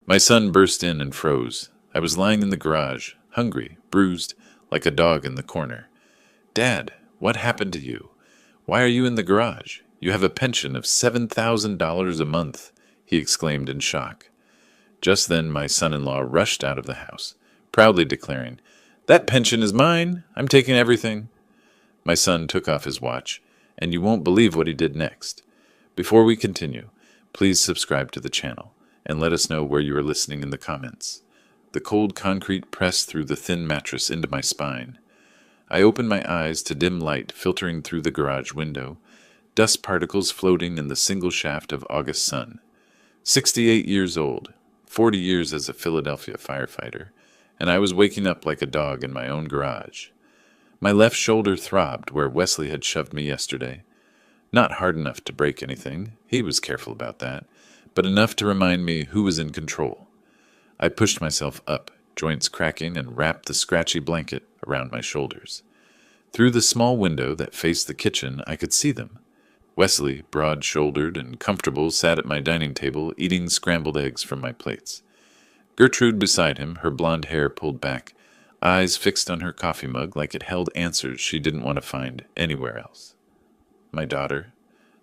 My son burst in and froze. I was lying in the garage, hungry, bruised, like a dog in the corner. Dad, what happened to you? Why are you in the garage? You have a pension of $7,000 a month, he exclaimed in shock. Just then my son-in-law rushed out of the house, proudly declaring, "That pension is mine. I'm taking everything." My son took off his watch, and you won't believe what he did next. Before we continue, please subscribe to the channel and let us know where you are listening in the comments. The cold concrete pressed through the thin mattress into my spine. I opened my eyes to dim light filtering through the garage window, dust particles floating in the single shaft of August sun. 68 years old, 40 years as a Philadelphia firefighter, and I was waking up like a dog in my own garage. My left shoulder throbbed where Wesley had shoved me yesterday. Not hard enough to break anything, he was careful about that, but enough to remind me who was in control. I pushed myself up, joints cracking, and wrapped the scratchy blanket around my shoulders. Through the small window that faced the kitchen, I could see them. Wesley, broad-shouldered and comfortable, sat at my dining table eating scrambled eggs from my plates. Gertrude beside him, her blonde hair pulled back, eyes fixed on her coffee mug like it held answers she didn't want to find anywhere else. My daughter,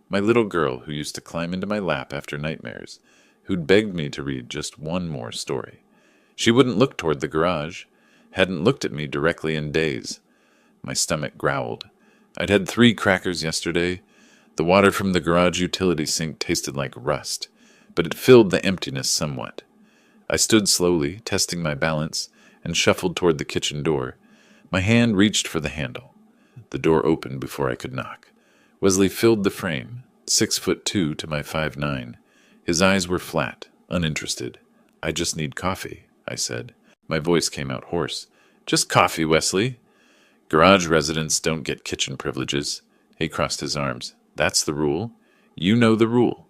my little girl who used to climb into my lap after nightmares, who'd begged me to read just one more story. She wouldn't look toward the garage, hadn't looked at me directly in days. My stomach growled. I'd had 3 crackers yesterday. The water from the garage utility sink tasted like rust, but it filled the emptiness somewhat. I stood slowly, testing my balance, and shuffled toward the kitchen door. My hand reached for the handle. The door opened before I could knock. Wesley filled the frame, 6'2" to my 5'9". His eyes were flat, uninterested. "I just need coffee," I said. My voice came out hoarse. "Just coffee, Wesley." "Garage residents don't get kitchen privileges." He crossed his arms. "That's the rule. You know the rule."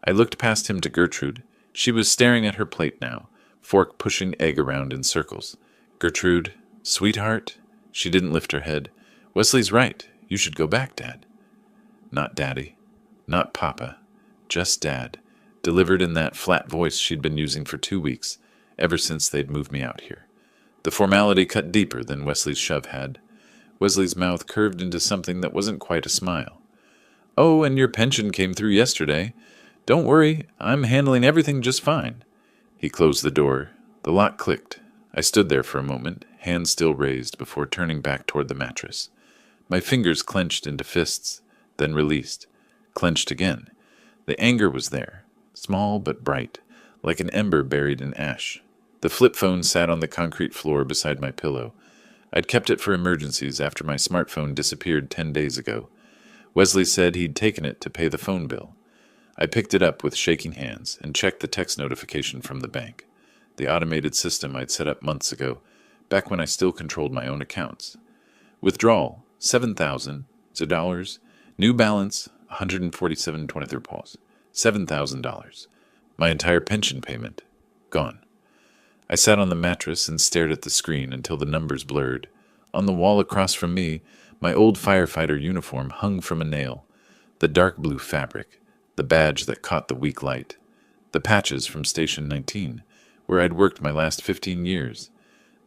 I looked past him to Gertrude. She was staring at her plate now, fork pushing egg around in circles. "Gertrude, sweetheart." She didn't lift her head. "Wesley's right. You should go back, Dad." Not Daddy. Not Papa. Just Dad, delivered in that flat voice she'd been using for 2 weeks, ever since they'd moved me out here. The formality cut deeper than Wesley's shove had. Wesley's mouth curved into something that wasn't quite a smile. "Oh, and your pension came through yesterday. Don't worry, I'm handling everything just fine." He closed the door. The lock clicked. I stood there for a moment, hands still raised, before turning back toward the mattress. My fingers clenched into fists, then released. Clenched again. The anger was there, small but bright, like an ember buried in ash. The flip phone sat on the concrete floor beside my pillow. I'd kept it for emergencies after my smartphone disappeared 10 days ago. Wesley said he'd taken it to pay the phone bill. I picked it up with shaking hands and checked the text notification from the bank, the automated system I'd set up months ago, back when I still controlled my own accounts. Withdrawal, $7,000. New balance, $147.23. $7,000. My entire pension payment. Gone. I sat on the mattress and stared at the screen until the numbers blurred. On the wall across from me, my old firefighter uniform hung from a nail. The dark blue fabric, the badge that caught the weak light. The patches from Station 19, where I'd worked my last 15 years.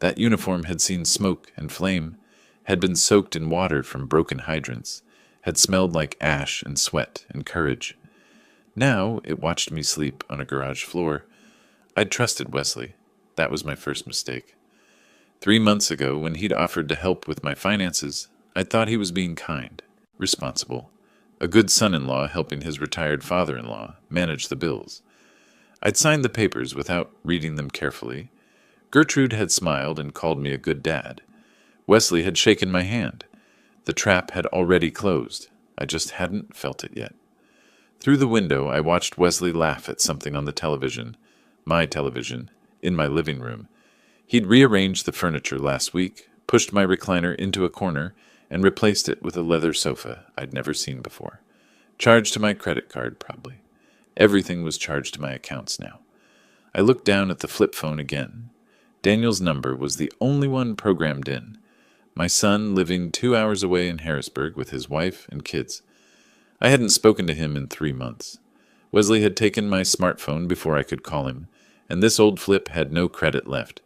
That uniform had seen smoke and flame, had been soaked in water from broken hydrants, had smelled like ash and sweat and courage. Now it watched me sleep on a garage floor. I'd trusted Wesley. That was my first mistake. 3 months ago, when he'd offered to help with my finances, I thought he was being kind, responsible, a good son-in-law helping his retired father-in-law manage the bills. I'd signed the papers without reading them carefully. Gertrude had smiled and called me a good dad. Wesley had shaken my hand. The trap had already closed. I just hadn't felt it yet. Through the window, I watched Wesley laugh at something on the television, my television, in my living room. He'd rearranged the furniture last week, pushed my recliner into a corner, and replaced it with a leather sofa I'd never seen before. Charged to my credit card, probably. Everything was charged to my accounts now. I looked down at the flip phone again. Daniel's number was the only one programmed in. My son living 2 hours away in Harrisburg with his wife and kids. I hadn't spoken to him in 3 months. Wesley had taken my smartphone before I could call him, and this old flip had no credit left.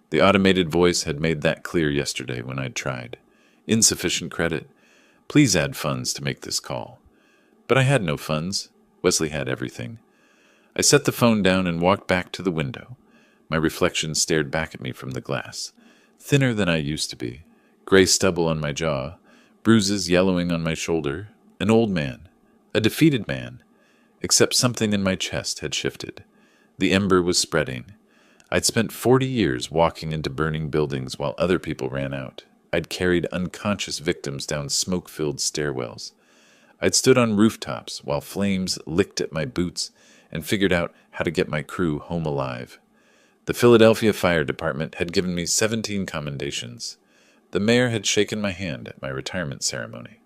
The automated voice had made that clear yesterday when I'd tried. Insufficient credit. Please add funds to make this call. But I had no funds. Wesley had everything. I set the phone down and walked back to the window. My reflection stared back at me from the glass. Thinner than I used to be. Gray stubble on my jaw. Bruises yellowing on my shoulder. An old man. A defeated man. Except something in my chest had shifted. The ember was spreading. I'd spent 40 years walking into burning buildings while other people ran out. I'd carried unconscious victims down smoke-filled stairwells. I'd stood on rooftops while flames licked at my boots and figured out how to get my crew home alive. The Philadelphia Fire Department had given me 17 commendations. The mayor had shaken my hand at my retirement ceremony.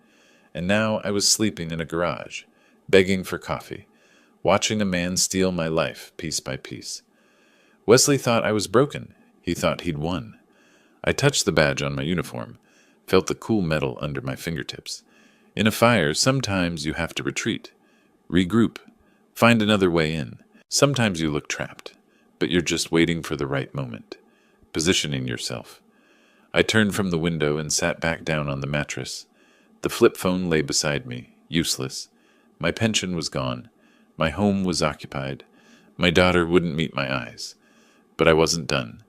And now I was sleeping in a garage, begging for coffee, watching a man steal my life piece by piece. Wesley thought I was broken. He thought he'd won. I touched the badge on my uniform, felt the cool metal under my fingertips. In a fire, sometimes you have to retreat, regroup, find another way in. Sometimes you look trapped, but you're just waiting for the right moment, positioning yourself. I turned from the window and sat back down on the mattress. The flip phone lay beside me, useless. My pension was gone. My home was occupied. My daughter wouldn't meet my eyes. But I wasn't done.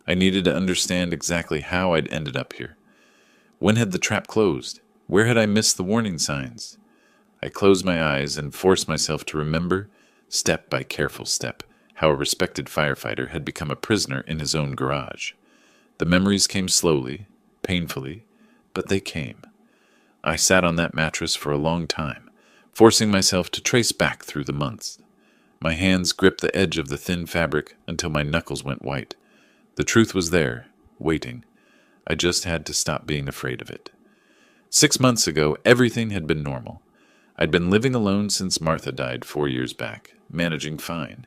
I needed to understand exactly how I'd ended up here. When had the trap closed? Where had I missed the warning signs? I closed my eyes and forced myself to remember, step by careful step, how a respected firefighter had become a prisoner in his own garage. The memories came slowly, painfully, but they came. I sat on that mattress for a long time, forcing myself to trace back through the months. My hands gripped the edge of the thin fabric until my knuckles went white. The truth was there, waiting. I just had to stop being afraid of it. 6 months ago, everything had been normal. I'd been living alone since Martha died 4 years back, managing fine.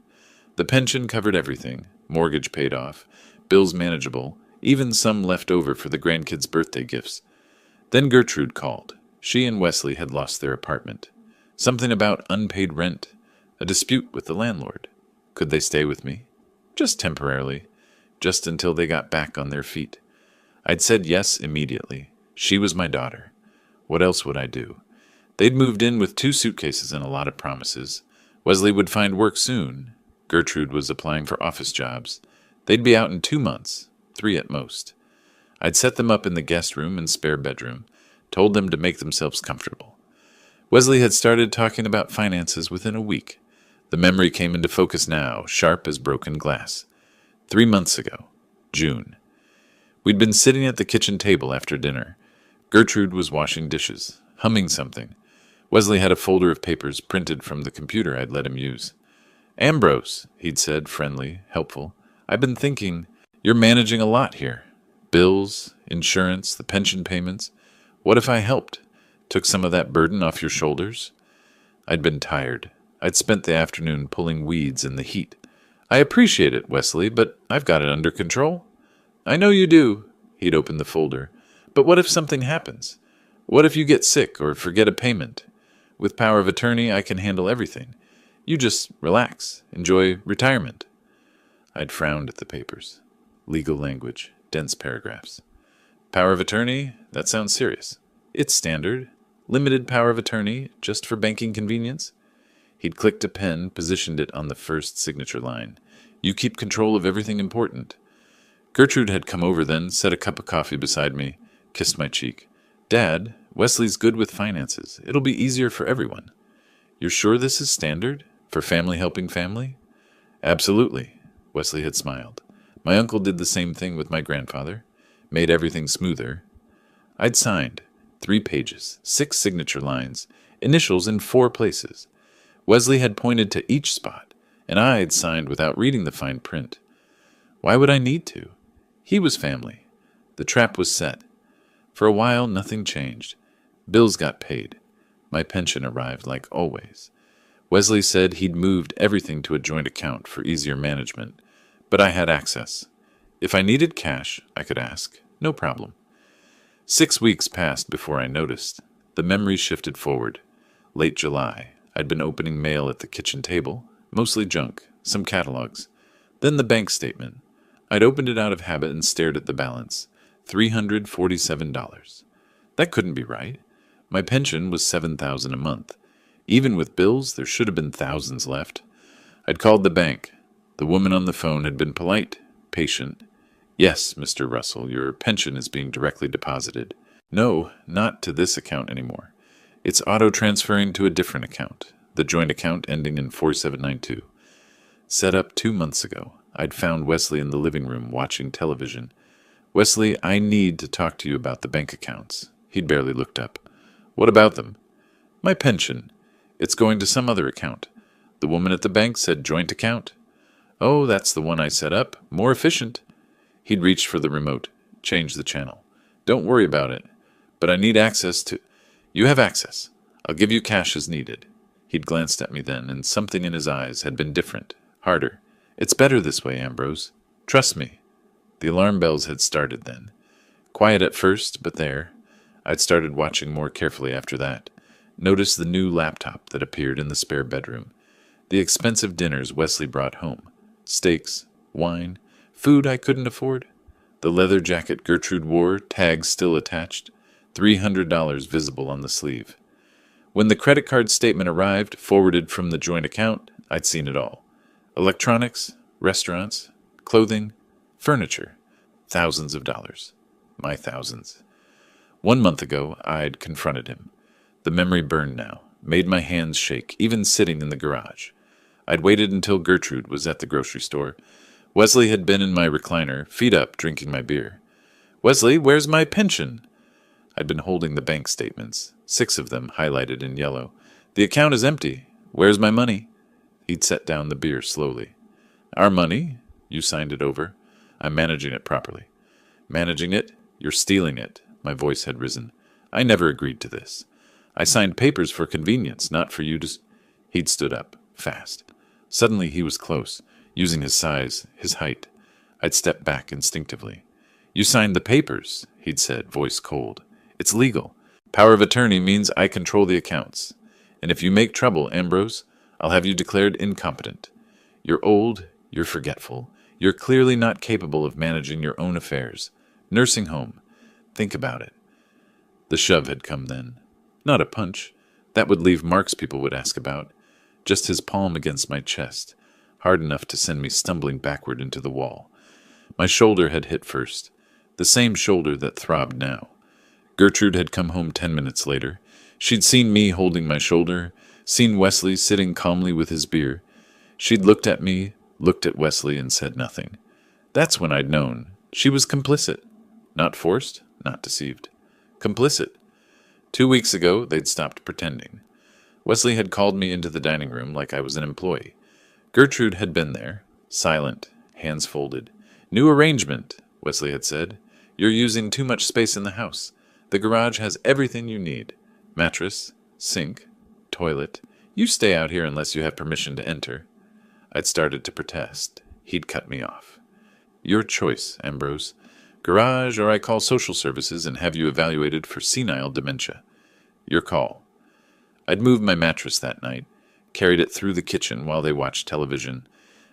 The pension covered everything, mortgage paid off, bills manageable, even some left over for the grandkids' birthday gifts. Then Gertrude called. She and Wesley had lost their apartment. Something about unpaid rent, a dispute with the landlord. Could they stay with me? Just temporarily, just until they got back on their feet. I'd said yes immediately. She was my daughter. What else would I do? They'd moved in with 2 suitcases and a lot of promises. Wesley would find work soon. Gertrude was applying for office jobs. They'd be out in 2 months, 3 at most. I'd set them up in the guest room and spare bedroom, told them to make themselves comfortable. Wesley had started talking about finances within a week. The memory came into focus now, sharp as broken glass. 3 months ago, June. We'd been sitting at the kitchen table after dinner. Gertrude was washing dishes, humming something. Wesley had a folder of papers printed from the computer I'd let him use. "Ambrose," he'd said, friendly, helpful. "I've been thinking, you're managing a lot here. Bills, insurance, the pension payments. What if I helped? Took some of that burden off your shoulders?" I'd been tired. I'd spent the afternoon pulling weeds in the heat. "I appreciate it, Wesley, but I've got it under control." "I know you do." He'd opened the folder. "But what if something happens? What if you get sick or forget a payment? With power of attorney, I can handle everything. You just relax, enjoy retirement." I'd frowned at the papers. Legal language, dense paragraphs. "Power of attorney? That sounds serious." "It's standard. Limited power of attorney, just for banking convenience." He'd clicked a pen, positioned it on the first signature line. "You keep control of everything important." Gertrude had come over then, set a cup of coffee beside me, kissed my cheek. "Dad, Wesley's good with finances. It'll be easier for everyone." "You're sure this is standard? For family helping family?" "Absolutely," Wesley had smiled. "My uncle did the same thing with my grandfather. Made everything smoother." I'd signed. 3 pages, 6 signature lines, initials in 4 places. Wesley had pointed to each spot, and I had signed without reading the fine print. Why would I need to? He was family. The trap was set. For a while, nothing changed. Bills got paid. My pension arrived like always. Wesley said he'd moved everything to a joint account for easier management, but I had access. If I needed cash, I could ask. No problem. 6 weeks passed before I noticed. The memories shifted forward. Late July. I'd been opening mail at the kitchen table, mostly junk, some catalogs. Then the bank statement. I'd opened it out of habit and stared at the balance. $347. That couldn't be right. My pension was $7,000 a month. Even with bills, there should have been thousands left. I'd called the bank. The woman on the phone had been polite, patient. Yes, Mr. Russell, your pension is being directly deposited. No, not to this account anymore. It's auto-transferring to a different account, the joint account ending in 4792. Set up 2 months ago. I'd found Wesley in the living room watching television. Wesley, I need to talk to you about the bank accounts. He'd barely looked up. What about them? My pension. It's going to some other account. The woman at the bank said joint account. Oh, that's the one I set up. More efficient. He'd reached for the remote, changed the channel. Don't worry about it. But I need access to... You have access. I'll give you cash as needed. He'd glanced at me then, and something in his eyes had been different, harder. It's better this way, Ambrose. Trust me. The alarm bells had started then. Quiet at first, but there. I'd started watching more carefully after that. Noticed the new laptop that appeared in the spare bedroom. The expensive dinners Wesley brought home. Steaks, wine, food I couldn't afford. The leather jacket Gertrude wore, tags still attached. $300 visible on the sleeve. When the credit card statement arrived, forwarded from the joint account, I'd seen it all. Electronics, restaurants, clothing, furniture. Thousands of dollars. My thousands. 1 month ago, I'd confronted him. The memory burned now, made my hands shake, even sitting in the garage. I'd waited until Gertrude was at the grocery store. Wesley had been in my recliner, feet up, drinking my beer. Wesley, where's my pension? I'd been holding the bank statements, 6 of them highlighted in yellow. The account is empty. Where's my money? He'd set down the beer slowly. Our money? You signed it over. I'm managing it properly. Managing it? You're stealing it. My voice had risen. I never agreed to this. I signed papers for convenience, not for you to... He'd stood up, fast. Suddenly he was close, using his size, his height. I'd stepped back instinctively. You signed the papers, he'd said, voice cold. It's legal. Power of attorney means I control the accounts. And if you make trouble, Ambrose, I'll have you declared incompetent. You're old, you're forgetful. You're clearly not capable of managing your own affairs. Nursing home. Think about it. The shove had come then. Not a punch. That would leave marks people would ask about. Just his palm against my chest, hard enough to send me stumbling backward into the wall. My shoulder had hit first, the same shoulder that throbbed now. Gertrude had come home 10 minutes later. She'd seen me holding my shoulder, seen Wesley sitting calmly with his beer. She'd looked at me, looked at Wesley, and said nothing. That's when I'd known. She was complicit. Not forced, not deceived. Complicit. 2 weeks ago, they'd stopped pretending. Wesley had called me into the dining room like I was an employee. Gertrude had been there, silent, hands folded. New arrangement, Wesley had said. You're using too much space in the house. The garage has everything you need. Mattress, sink, toilet. You stay out here unless you have permission to enter. I'd started to protest. He'd cut me off. Your choice, Ambrose. Garage, or I call social services and have you evaluated for senile dementia. Your call. I'd moved my mattress that night, carried it through the kitchen while they watched television.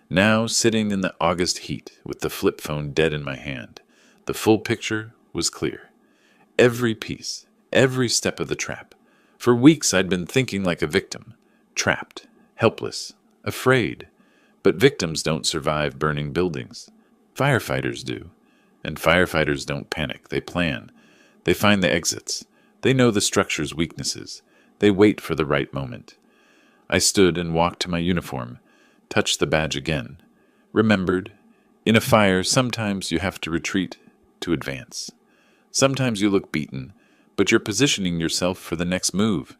Now, sitting in the August heat with the flip phone dead in my hand, the full picture was clear. Every piece, every step of the trap. For weeks I'd been thinking like a victim. Trapped, helpless, afraid. But victims don't survive burning buildings. Firefighters do. And firefighters don't panic. They plan. They find the exits. They know the structure's weaknesses. They wait for the right moment. I stood and walked to my uniform, touched the badge again. Remembered, in a fire, sometimes you have to retreat to advance. Sometimes you look beaten, but you're positioning yourself for the next move.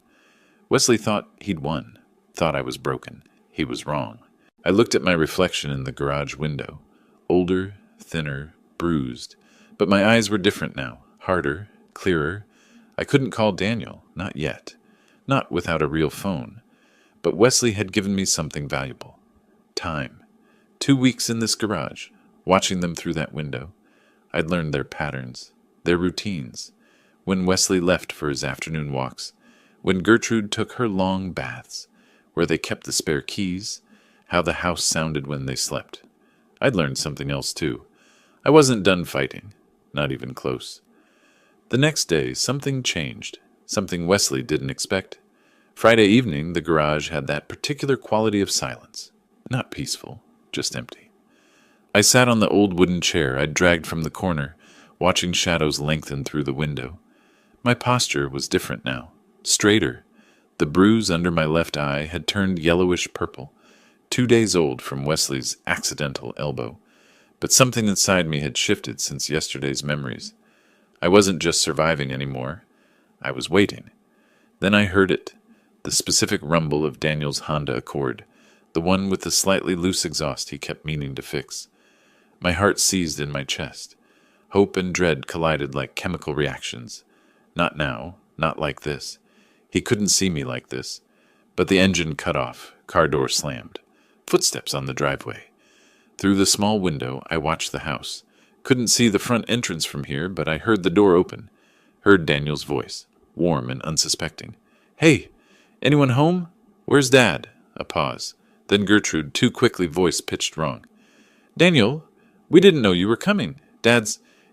Wesley thought he'd won, thought I was broken. He was wrong. I looked at my reflection in the garage window. Older, thinner, bruised. But my eyes were different now, harder, clearer. I couldn't call Daniel, not yet. Not without a real phone. But Wesley had given me something valuable. Time. 2 weeks in this garage, watching them through that window. I'd learned their patterns, their routines. When Wesley left for his afternoon walks, when Gertrude took her long baths, where they kept the spare keys, how the house sounded when they slept. I'd learned something else too. I wasn't done fighting. Not even close. The next day, something changed. Something Wesley didn't expect. Friday evening, the garage had that particular quality of silence. Not peaceful, just empty. I sat on the old wooden chair I'd dragged from the corner, watching shadows lengthen through the window. My posture was different now, straighter. The bruise under my left eye had turned yellowish purple, 2 days old from Wesley's accidental elbow. But something inside me had shifted since yesterday's memories. I wasn't just surviving anymore. I was waiting. Then I heard it, the specific rumble of Daniel's Honda Accord, the one with the slightly loose exhaust he kept meaning to fix. My heart seized in my chest. Hope and dread collided like chemical reactions. Not now, not like this. He couldn't see me like this. But the engine cut off, car door slammed. Footsteps on the driveway. Through the small window, I watched the house. Couldn't see the front entrance from here, but I heard the door open. Heard Daniel's voice, warm and unsuspecting. "Hey, anyone home? Where's Dad?" A pause. Then Gertrude, too quickly voice pitched wrong. "Daniel, we didn't know you were coming.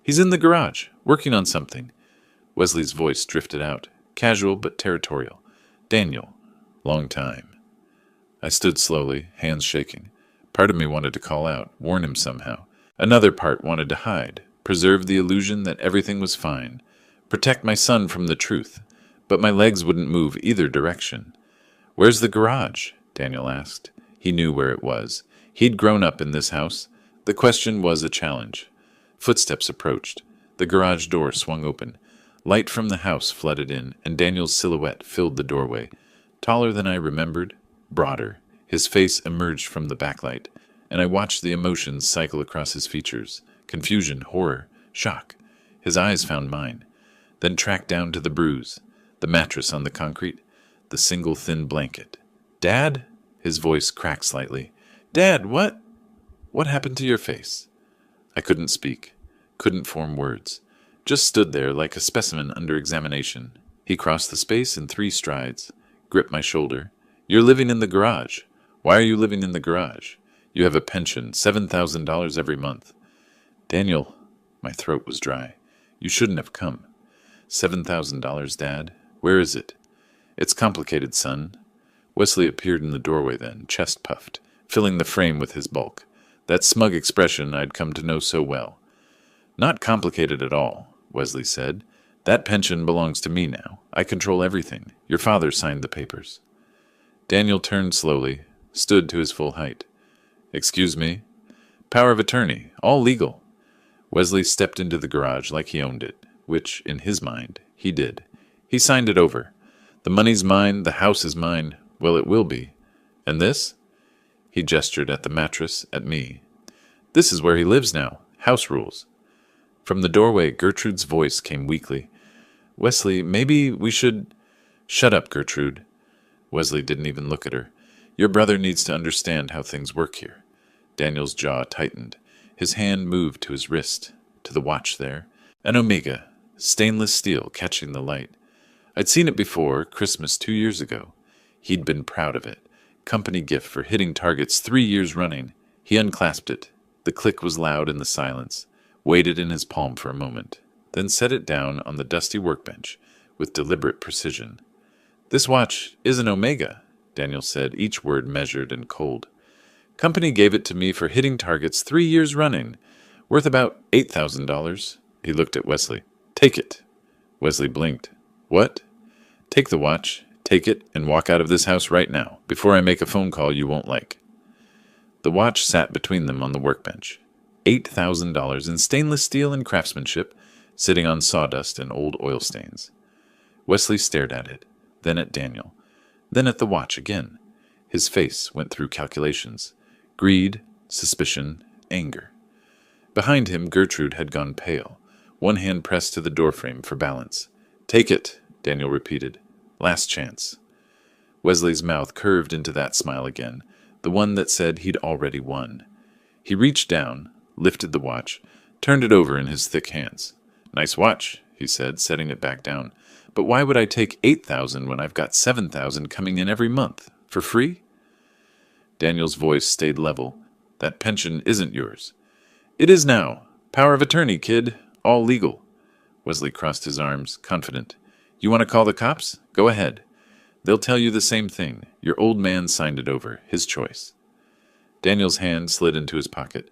He's in the garage, working on something." Wesley's voice drifted out, casual but territorial. "Daniel, long time." I stood slowly, hands shaking. Part of me wanted to call out, warn him somehow. Another part wanted to hide, preserve the illusion that everything was fine, protect my son from the truth. But my legs wouldn't move either direction. "Where's the garage?" Daniel asked. He knew where it was. He'd grown up in this house. The question was a challenge. Footsteps approached. The garage door swung open. Light from the house flooded in, and Daniel's silhouette filled the doorway. Taller than I remembered, broader. His face emerged from the backlight, and I watched the emotions cycle across his features. Confusion, horror, shock. His eyes found mine, then tracked down to the bruise, the mattress on the concrete, the single thin blanket. "Dad?" His voice cracked slightly. "Dad, what happened to your face?" I couldn't speak, couldn't form words. Just stood there like a specimen under examination. He crossed the space in 3 strides, gripped my shoulder. "You're living in the garage. Why are you living in the garage? You have a pension, $7,000 every month." "Daniel," my throat was dry. "You shouldn't have come." $7,000, Dad? Where is it?" "It's complicated, son." Wesley appeared in the doorway then, chest puffed, filling the frame with his bulk. That smug expression I'd come to know so well. "Not complicated at all," Wesley said. "That pension belongs to me now. I control everything. Your father signed the papers." Daniel turned slowly, stood to his full height. "Excuse me?" "Power of attorney, all legal." Wesley stepped into the garage like he owned it, which, in his mind, he did. He signed it over. "The money's mine, the house is mine. Well, it will be. And this?" He gestured at the mattress, at me. "This is where he lives now. House rules." From the doorway, Gertrude's voice came weakly. "Wesley, maybe we should—" "Shut up, Gertrude." Wesley didn't even look at her. "Your brother needs to understand how things work here." Daniel's jaw tightened. His hand moved to his wrist, to the watch there. An Omega, stainless steel catching the light. I'd seen it before, Christmas 2 years ago. He'd been proud of it. Company gift for hitting targets 3 years running. He unclasped it. The click was loud in the silence. Waited in his palm for a moment, then set it down on the dusty workbench with deliberate precision. "This watch is an Omega," Daniel said, each word measured and cold. "Company gave it to me for hitting targets 3 years running, worth about $8,000. He looked at Wesley. "Take it." Wesley blinked. "What?" "Take the watch. Take it and walk out of this house right now, before I make a phone call you won't like." The watch sat between them on the workbench. $8,000 in stainless steel and craftsmanship, sitting on sawdust and old oil stains. Wesley stared at it, then at Daniel, then at the watch again. His face went through calculations. Greed, suspicion, anger. Behind him, Gertrude had gone pale, one hand pressed to the doorframe for balance. "Take it," Daniel repeated. "Last chance." Wesley's mouth curved into that smile again, the one that said he'd already won. He reached down, lifted the watch, turned it over in his thick hands. "Nice watch," he said, setting it back down. "But why would I take $8,000 when I've got $7,000 coming in every month? For free?" Daniel's voice stayed level. That pension isn't yours. It is now. Power of attorney, kid. All legal. Wesley crossed his arms, confident. You want to call the cops? Go ahead. They'll tell you the same thing. Your old man signed it over. His choice. Daniel's hand slid into his pocket,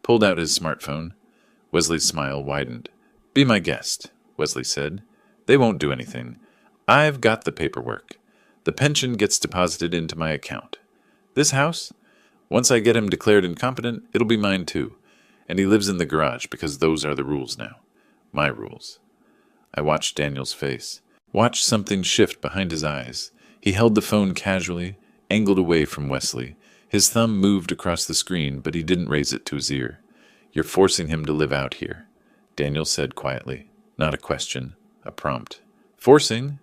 pulled out his smartphone. Wesley's smile widened. Be my guest, Wesley said. They won't do anything. I've got the paperwork. The pension gets deposited into my account. This house? Once I get him declared incompetent, it'll be mine too. And he lives in the garage because those are the rules now. My rules. I watched Daniel's face. Watched something shift behind his eyes. He held the phone casually, angled away from Wesley. His thumb moved across the screen, but he didn't raise it to his ear. You're forcing him to live out here, Daniel said quietly. Not a question, a prompt. Forcing?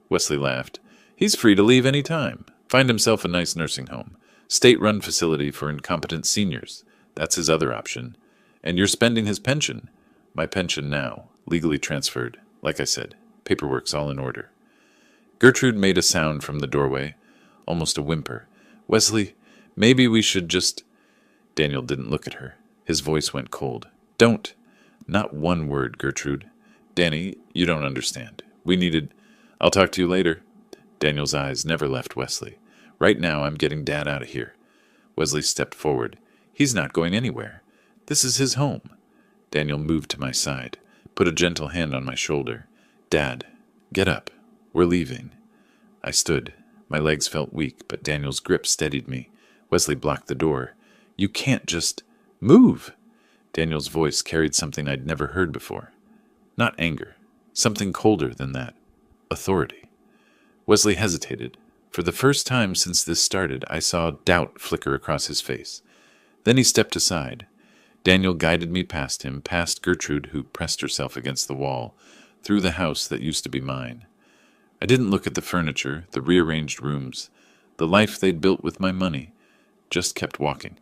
Wesley laughed. He's free to leave any time. Find himself a nice nursing home. State-run facility for incompetent seniors. That's his other option. And you're spending his pension. My pension now, legally transferred. Like I said, paperwork's all in order. Gertrude made a sound from the doorway, almost a whimper. Wesley, maybe we should just... Daniel didn't look at her. His voice went cold. Don't. Not one word, Gertrude. Danny, you don't understand. We needed... I'll talk to you later. Daniel's eyes never left Wesley. Right now, I'm getting Dad out of here. Wesley stepped forward. He's not going anywhere. This is his home. Daniel moved to my side, put a gentle hand on my shoulder. Dad, get up. We're leaving. I stood. My legs felt weak, but Daniel's grip steadied me. Wesley blocked the door. You can't just... Move! Daniel's voice carried something I'd never heard before. Not anger. Something colder than that. Authority. Wesley hesitated. For the first time since this started, I saw doubt flicker across his face. Then he stepped aside. Daniel guided me past him, past Gertrude, who pressed herself against the wall, through the house that used to be mine. I didn't look at the furniture, the rearranged rooms, the life they'd built with my money. Just kept walking.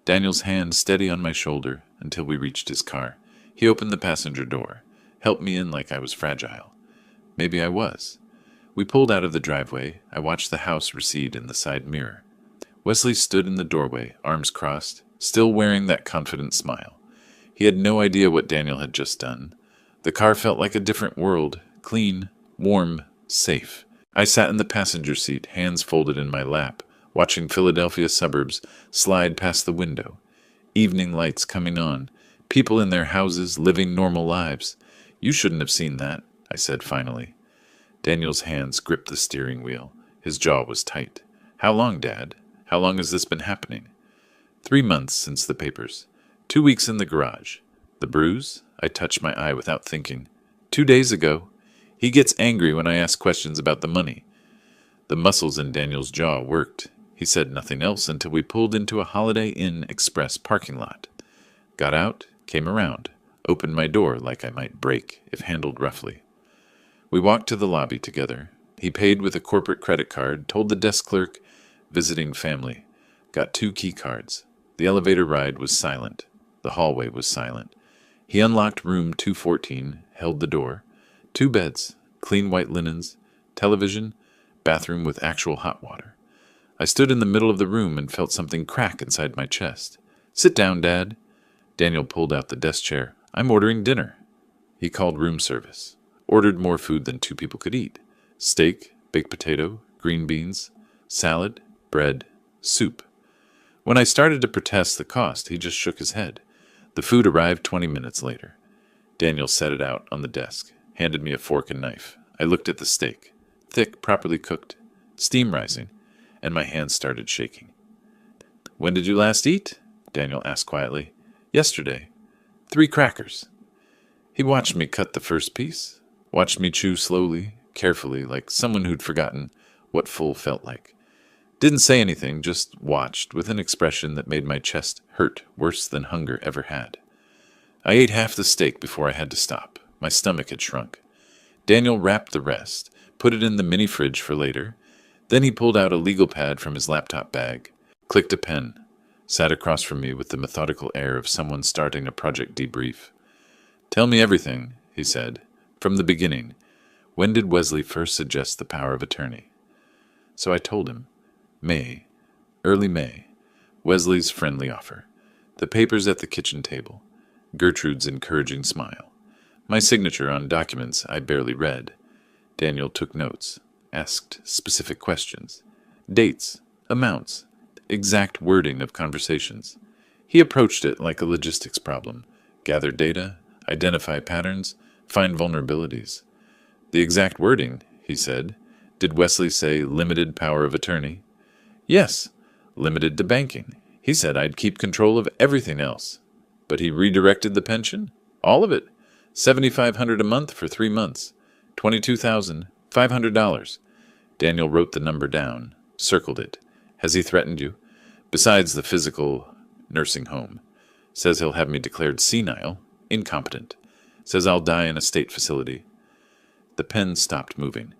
Daniel's hand steady on my shoulder until we reached his car. He opened the passenger door, helped me in like I was fragile. Maybe I was. We pulled out of the driveway. I watched the house recede in the side mirror. Wesley stood in the doorway, arms crossed, still wearing that confident smile. He had no idea what Daniel had just done. The car felt like a different world, clean, warm, safe. I sat in the passenger seat, hands folded in my lap, watching Philadelphia suburbs slide past the window. Evening lights coming on, people in their houses living normal lives. You shouldn't have seen that, I said finally. Daniel's hands gripped the steering wheel. His jaw was tight. How long, Dad? How long has this been happening? 3 months since the papers. 2 weeks in the garage. The bruise? I touched my eye without thinking. 2 days ago. He gets angry when I ask questions about the money. The muscles in Daniel's jaw worked. He said nothing else until we pulled into a Holiday Inn Express parking lot. Got out, came around, opened my door like I might break if handled roughly. We walked to the lobby together. He paid with a corporate credit card, told the desk clerk, visiting family. Got 2 key cards. The elevator ride was silent. The hallway was silent. He unlocked room 214, held the door. 2 beds, clean white linens, television, bathroom with actual hot water. I stood in the middle of the room and felt something crack inside my chest. Sit down, Dad. Daniel pulled out the desk chair. I'm ordering dinner. He called room service. Ordered more food than 2 people could eat. Steak, baked potato, green beans, salad, bread, soup. When I started to protest the cost, he just shook his head. The food arrived 20 minutes later. Daniel set it out on the desk, handed me a fork and knife. I looked at the steak. Thick, properly cooked, steam rising, and my hands started shaking. When did you last eat? Daniel asked quietly. Yesterday. 3 crackers. He watched me cut the first piece, watched me chew slowly, carefully, like someone who'd forgotten what full felt like. Didn't say anything, just watched, with an expression that made my chest hurt worse than hunger ever had. I ate half the steak before I had to stop. My stomach had shrunk. Daniel wrapped the rest, put it in the mini fridge for later. Then he pulled out a legal pad from his laptop bag, clicked a pen, sat across from me with the methodical air of someone starting a project debrief. Tell me everything, he said, from the beginning. When did Wesley first suggest the power of attorney? So I told him. May, early May, Wesley's friendly offer. The papers at the kitchen table. Gertrude's encouraging smile. My signature on documents I barely read. Daniel took notes, asked specific questions. Dates, amounts, exact wording of conversations. He approached it like a logistics problem. Gather data, identify patterns, find vulnerabilities. The exact wording, he said. Did Wesley say limited power of attorney? Yes, limited to banking. He said I'd keep control of everything else. But he redirected the pension? All of it. $7,500 a month for 3 months. $22,500. Daniel wrote the number down, circled it. Has he threatened you? Besides the physical nursing home. Says he'll have me declared senile, incompetent. Says I'll die in a state facility. The pen stopped moving.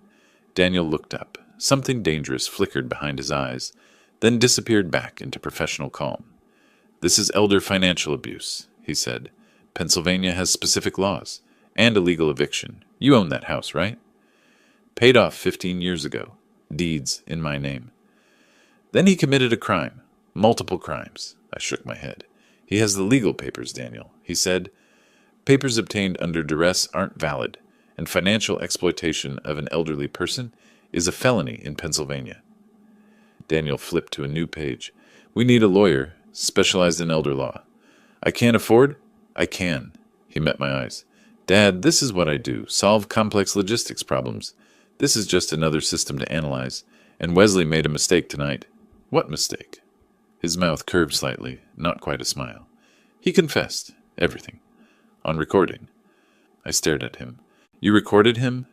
Daniel looked up. Something dangerous flickered behind his eyes, then disappeared back into professional calm. This is elder financial abuse, he said. Pennsylvania has specific laws, and a legal eviction. You own that house, right? Paid off 15 years ago. Deeds in my name. Then he committed a crime. Multiple crimes. I shook my head. He has the legal papers, Daniel. He said, papers obtained under duress aren't valid, and financial exploitation of an elderly person is a felony in Pennsylvania. Daniel flipped to a new page. We need a lawyer, specialized in elder law. I can't afford? I can. He met my eyes. Dad, this is what I do. Solve complex logistics problems. This is just another system to analyze. And Wesley made a mistake tonight. What mistake? His mouth curved slightly, not quite a smile. He confessed. Everything. On recording. I stared at him. You recorded him?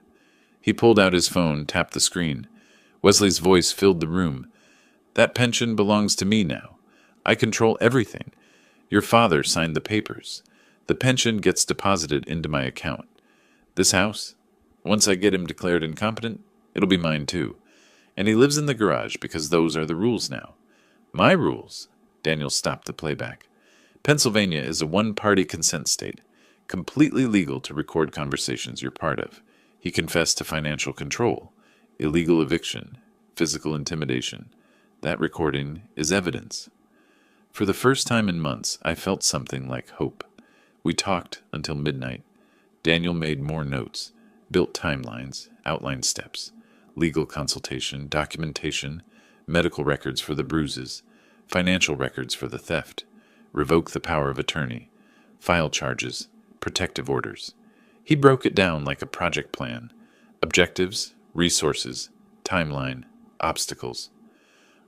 He pulled out his phone, tapped the screen. Wesley's voice filled the room. That pension belongs to me now. I control everything. Your father signed the papers. The pension gets deposited into my account. This house, once I get him declared incompetent, it'll be mine too. And he lives in the garage because those are the rules now. My rules? Daniel stopped the playback. Pennsylvania is a one-party consent state, completely legal to record conversations you're part of. He confessed to financial control, illegal eviction, physical intimidation. That recording is evidence. For the first time in months, I felt something like hope. We talked until midnight. Daniel made more notes, built timelines, outlined steps, legal consultation, documentation, medical records for the bruises, financial records for the theft, revoke the power of attorney, file charges, protective orders. He broke it down like a project plan. Objectives, resources, timeline, obstacles.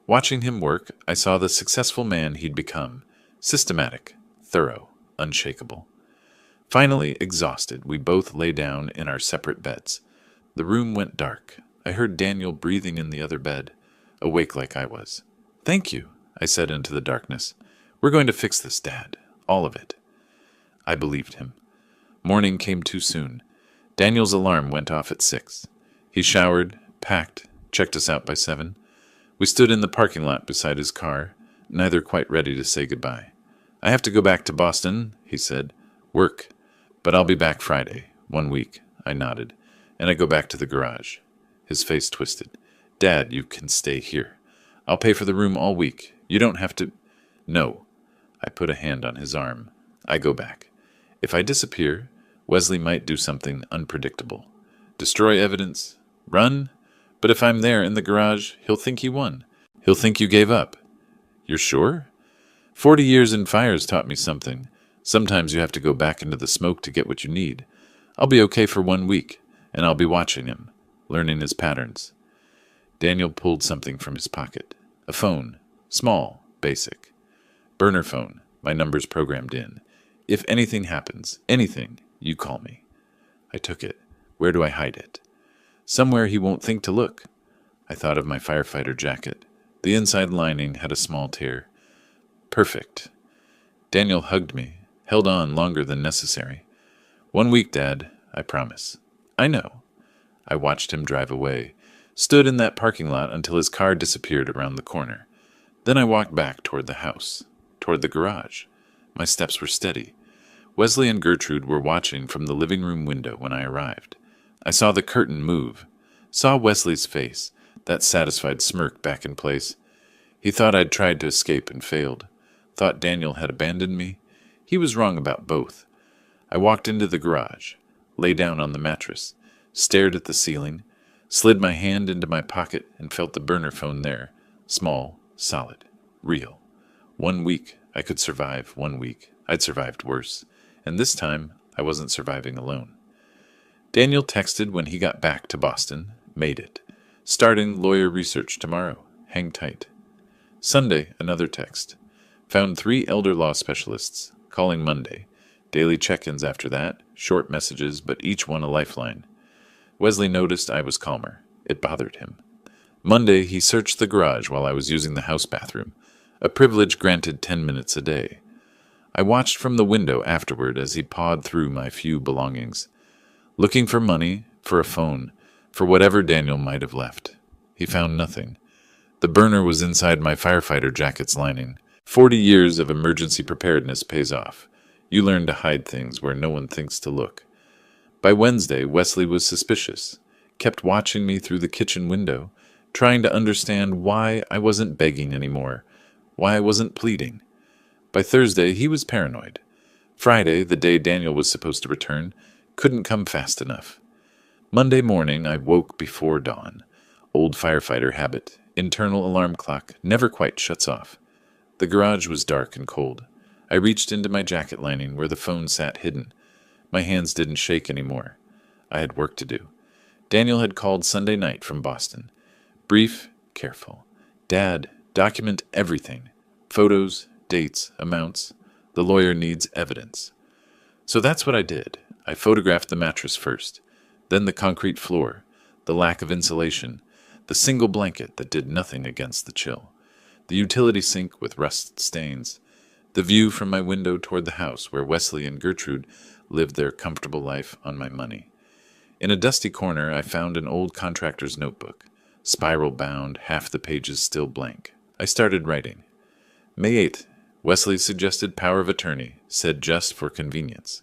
Watching him work, I saw the successful man he'd become. Systematic, thorough, unshakable. Finally, exhausted, we both lay down in our separate beds. The room went dark. I heard Daniel breathing in the other bed, awake like I was. Thank you, I said into the darkness. We're going to fix this, Dad. All of it. I believed him. Morning came too soon. Daniel's alarm went off at 6. He showered, packed, checked us out by 7. We stood in the parking lot beside his car, neither quite ready to say goodbye. I have to go back to Boston, he said. Work. But I'll be back Friday. 1 week. I nodded. And I go back to the garage. His face twisted. Dad, you can stay here. I'll pay for the room all week. You don't have to... No. I put a hand on his arm. I go back. If I disappear, Wesley might do something unpredictable. Destroy evidence. Run. But if I'm there in the garage, he'll think he won. He'll think you gave up. You're sure? 40 years in fires taught me something. Sometimes you have to go back into the smoke to get what you need. I'll be okay for 1 week, and I'll be watching him, learning his patterns. Daniel pulled something from his pocket. A phone. Small. Basic. Burner phone. My number's programmed in. If anything happens, anything, you call me. I took it. Where do I hide it? Somewhere he won't think to look. I thought of my firefighter jacket. The inside lining had a small tear. Perfect. Daniel hugged me, held on longer than necessary. 1 week, Dad, I promise. I know. I watched him drive away, stood in that parking lot until his car disappeared around the corner. Then I walked back toward the house, toward the garage. My steps were steady. Wesley and Gertrude were watching from the living room window when I arrived. I saw the curtain move, saw Wesley's face, that satisfied smirk back in place. He thought I'd tried to escape and failed. thought Daniel had abandoned me. He was wrong about both. I walked into the garage, lay down on the mattress, stared at the ceiling, slid my hand into my pocket and felt the burner phone there. Small, solid, real. 1 week, I could survive 1 week. I'd survived worse. And this time, I wasn't surviving alone. Daniel texted when he got back to Boston. Made it. Starting lawyer research tomorrow. Hang tight. Sunday, another text. Found 3 elder law specialists. Calling Monday. Daily check-ins after that. Short messages, but each one a lifeline. Wesley noticed I was calmer. It bothered him. Monday, he searched the garage while I was using the house bathroom, a privilege granted 10 minutes a day. I watched from the window afterward as he pawed through my few belongings, looking for money, for a phone, for whatever Daniel might have left. He found nothing. The burner was inside my firefighter jacket's lining. 40 years of emergency preparedness pays off. You learn to hide things where no one thinks to look. By Wednesday, Wesley was suspicious, kept watching me through the kitchen window, trying to understand why I wasn't begging anymore, why I wasn't pleading. By Thursday, he was paranoid. Friday, the day Daniel was supposed to return, couldn't come fast enough. Monday morning, I woke before dawn. Old firefighter habit. Internal alarm clock never quite shuts off. The garage was dark and cold. I reached into my jacket lining where the phone sat hidden. My hands didn't shake anymore. I had work to do. Daniel had called Sunday night from Boston. Brief, careful. Dad, document everything. Photos, dates, amounts. The lawyer needs evidence. So that's what I did. I photographed the mattress first, then the concrete floor, the lack of insulation, the single blanket that did nothing against the chill, the utility sink with rust stains, the view from my window toward the house where Wesley and Gertrude lived their comfortable life on my money. In a dusty corner, I found an old contractor's notebook, spiral-bound, half the pages still blank. I started writing. May 8th, Wesley suggested power of attorney, said just for convenience.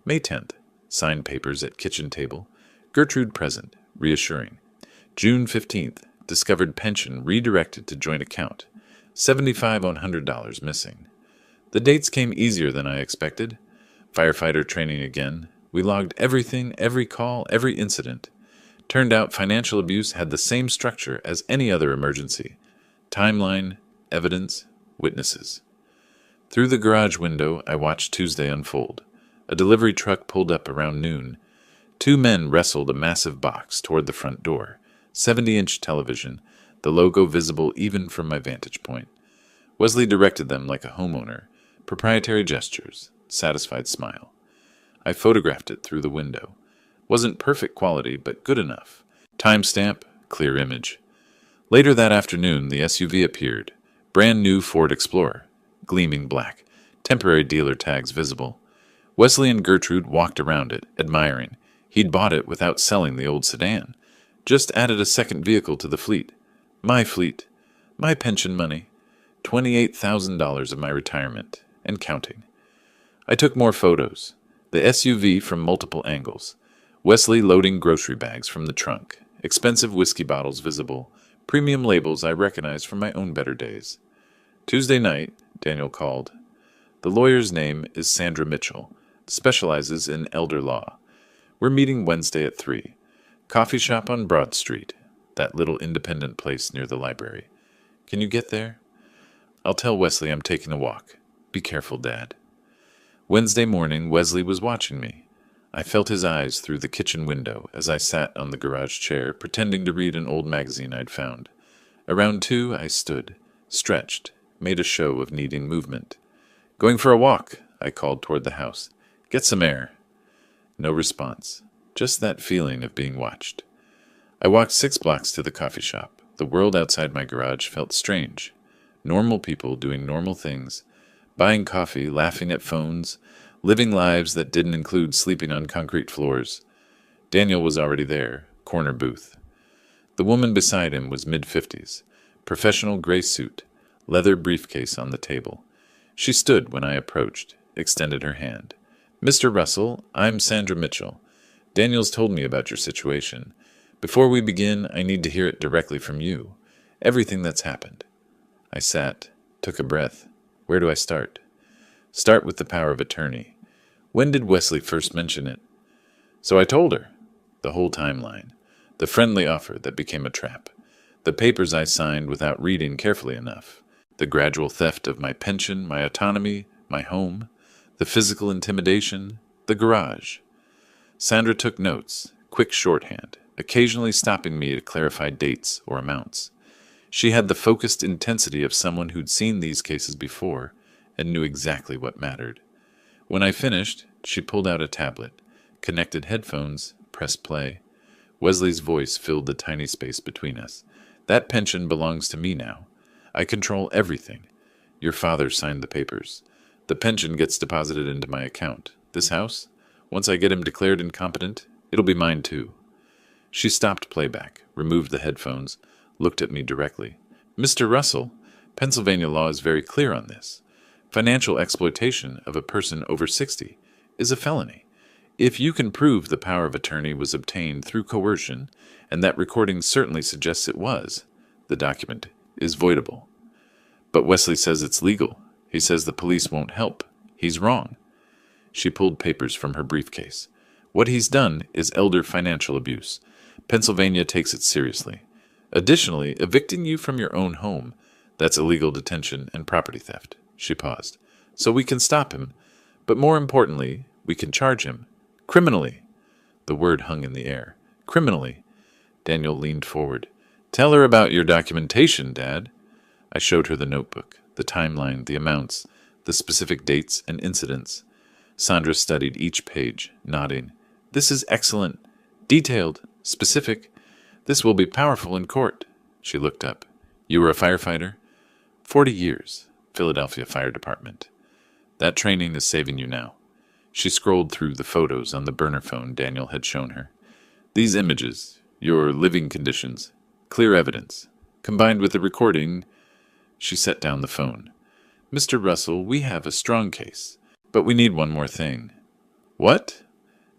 May 10th, signed papers at kitchen table, Gertrude present, reassuring. June 15th, discovered pension redirected to joint account, $75 on $100 missing. The dates came easier than I expected. Firefighter training again. We logged everything, every call, every incident. Turned out financial abuse had the same structure as any other emergency. Timeline, evidence, witnesses. Through the garage window, I watched Tuesday unfold. A delivery truck pulled up around noon. 2 men wrestled a massive box toward the front door. 70-inch television, the logo visible even from my vantage point. Wesley directed them like a homeowner. Proprietary gestures, satisfied smile. I photographed it through the window. Wasn't perfect quality, but good enough. Timestamp, clear image. Later that afternoon, the SUV appeared. Brand new Ford Explorer, gleaming black, temporary dealer tags visible. Wesley and Gertrude walked around it, admiring. He'd bought it without selling the old sedan. Just added a second vehicle to the fleet. My fleet. My pension money. $28,000 of my retirement, and counting. I took more photos. The SUV from multiple angles. Wesley loading grocery bags from the trunk. Expensive whiskey bottles visible. Premium labels I recognized from my own better days. Tuesday night, Daniel called. The lawyer's name is Sandra Mitchell. Specializes in elder law. We're meeting Wednesday at 3. Coffee shop on Broad Street. That little independent place near the library. Can you get there? I'll tell Wesley I'm taking a walk. Be careful, Dad. Wednesday morning, Wesley was watching me. I felt his eyes through the kitchen window as I sat on the garage chair, pretending to read an old magazine I'd found. Around 2, I stood, stretched, made a show of needing movement. Going for a walk, I called toward the house. Get some air. No response. Just that feeling of being watched. I walked 6 blocks to the coffee shop. The world outside my garage felt strange. Normal people doing normal things, buying coffee, laughing at phones, living lives that didn't include sleeping on concrete floors. Daniel was already there, corner booth. The woman beside him was mid-50s, professional gray suit, leather briefcase on the table. She stood when I approached, extended her hand. Mr. Russell, I'm Sandra Mitchell. Daniel's told me about your situation. Before we begin, I need to hear it directly from you. Everything that's happened. I sat, took a breath. Where do I start? Start with the power of attorney. When did Wesley first mention it? So I told her. The whole timeline. The friendly offer that became a trap. The papers I signed without reading carefully enough. The gradual theft of my pension, my autonomy, my home. The physical intimidation. The garage. Sandra took notes, quick shorthand, occasionally stopping me to clarify dates or amounts. She had the focused intensity of someone who'd seen these cases before and knew exactly what mattered. When I finished, she pulled out a tablet, connected headphones, pressed play. Wesley's voice filled the tiny space between us. That pension belongs to me now. I control everything. Your father signed the papers. The pension gets deposited into my account. This house? Once I get him declared incompetent, it'll be mine too. She stopped playback, removed the headphones, looked at me directly. Mr. Russell, Pennsylvania law is very clear on this. Financial exploitation of a person over 60 is a felony. If you can prove the power of attorney was obtained through coercion, and that recording certainly suggests it was, the document is voidable. But Wesley says it's legal. He says the police won't help. He's wrong. She pulled papers from her briefcase. What he's done is elder financial abuse. Pennsylvania takes it seriously. Additionally, evicting you from your own home, that's illegal detention and property theft. She paused. So we can stop him, but more importantly, we can charge him. Criminally. The word hung in the air. Criminally. Daniel leaned forward. Tell her about your documentation, Dad. I showed her the notebook, the timeline, the amounts, the specific dates and incidents. Sandra studied each page, nodding. This is excellent. Detailed. Specific. This will be powerful in court. She looked up. You were a firefighter? 40 years. Philadelphia Fire Department. That training is saving you now. She scrolled through the photos on the burner phone Daniel had shown her. These images, your living conditions, clear evidence. Combined with the recording, she set down the phone. Mr. Russell, we have a strong case, but we need one more thing. What?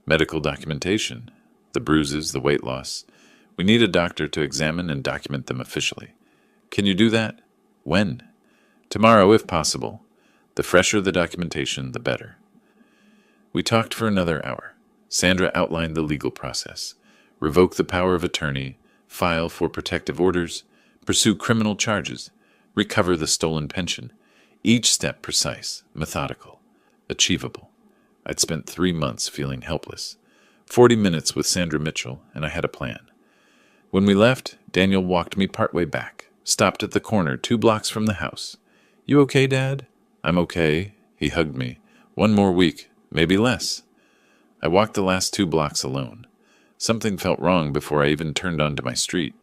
Medical documentation. The bruises, the weight loss. We need a doctor to examine and document them officially. Can you do that? When? Tomorrow, if possible. The fresher the documentation, the better. We talked for another hour. Sandra outlined the legal process. Revoke the power of attorney, file for protective orders, pursue criminal charges, recover the stolen pension. Each step precise, methodical, achievable. I'd spent 3 months feeling helpless. 40 minutes with Sandra Mitchell, and I had a plan. When we left, Daniel walked me partway back, stopped at the corner 2 blocks from the house. You okay, Dad? I'm okay. He hugged me. 1 more week, maybe less. I walked the last 2 blocks alone. Something felt wrong before I even turned onto my street.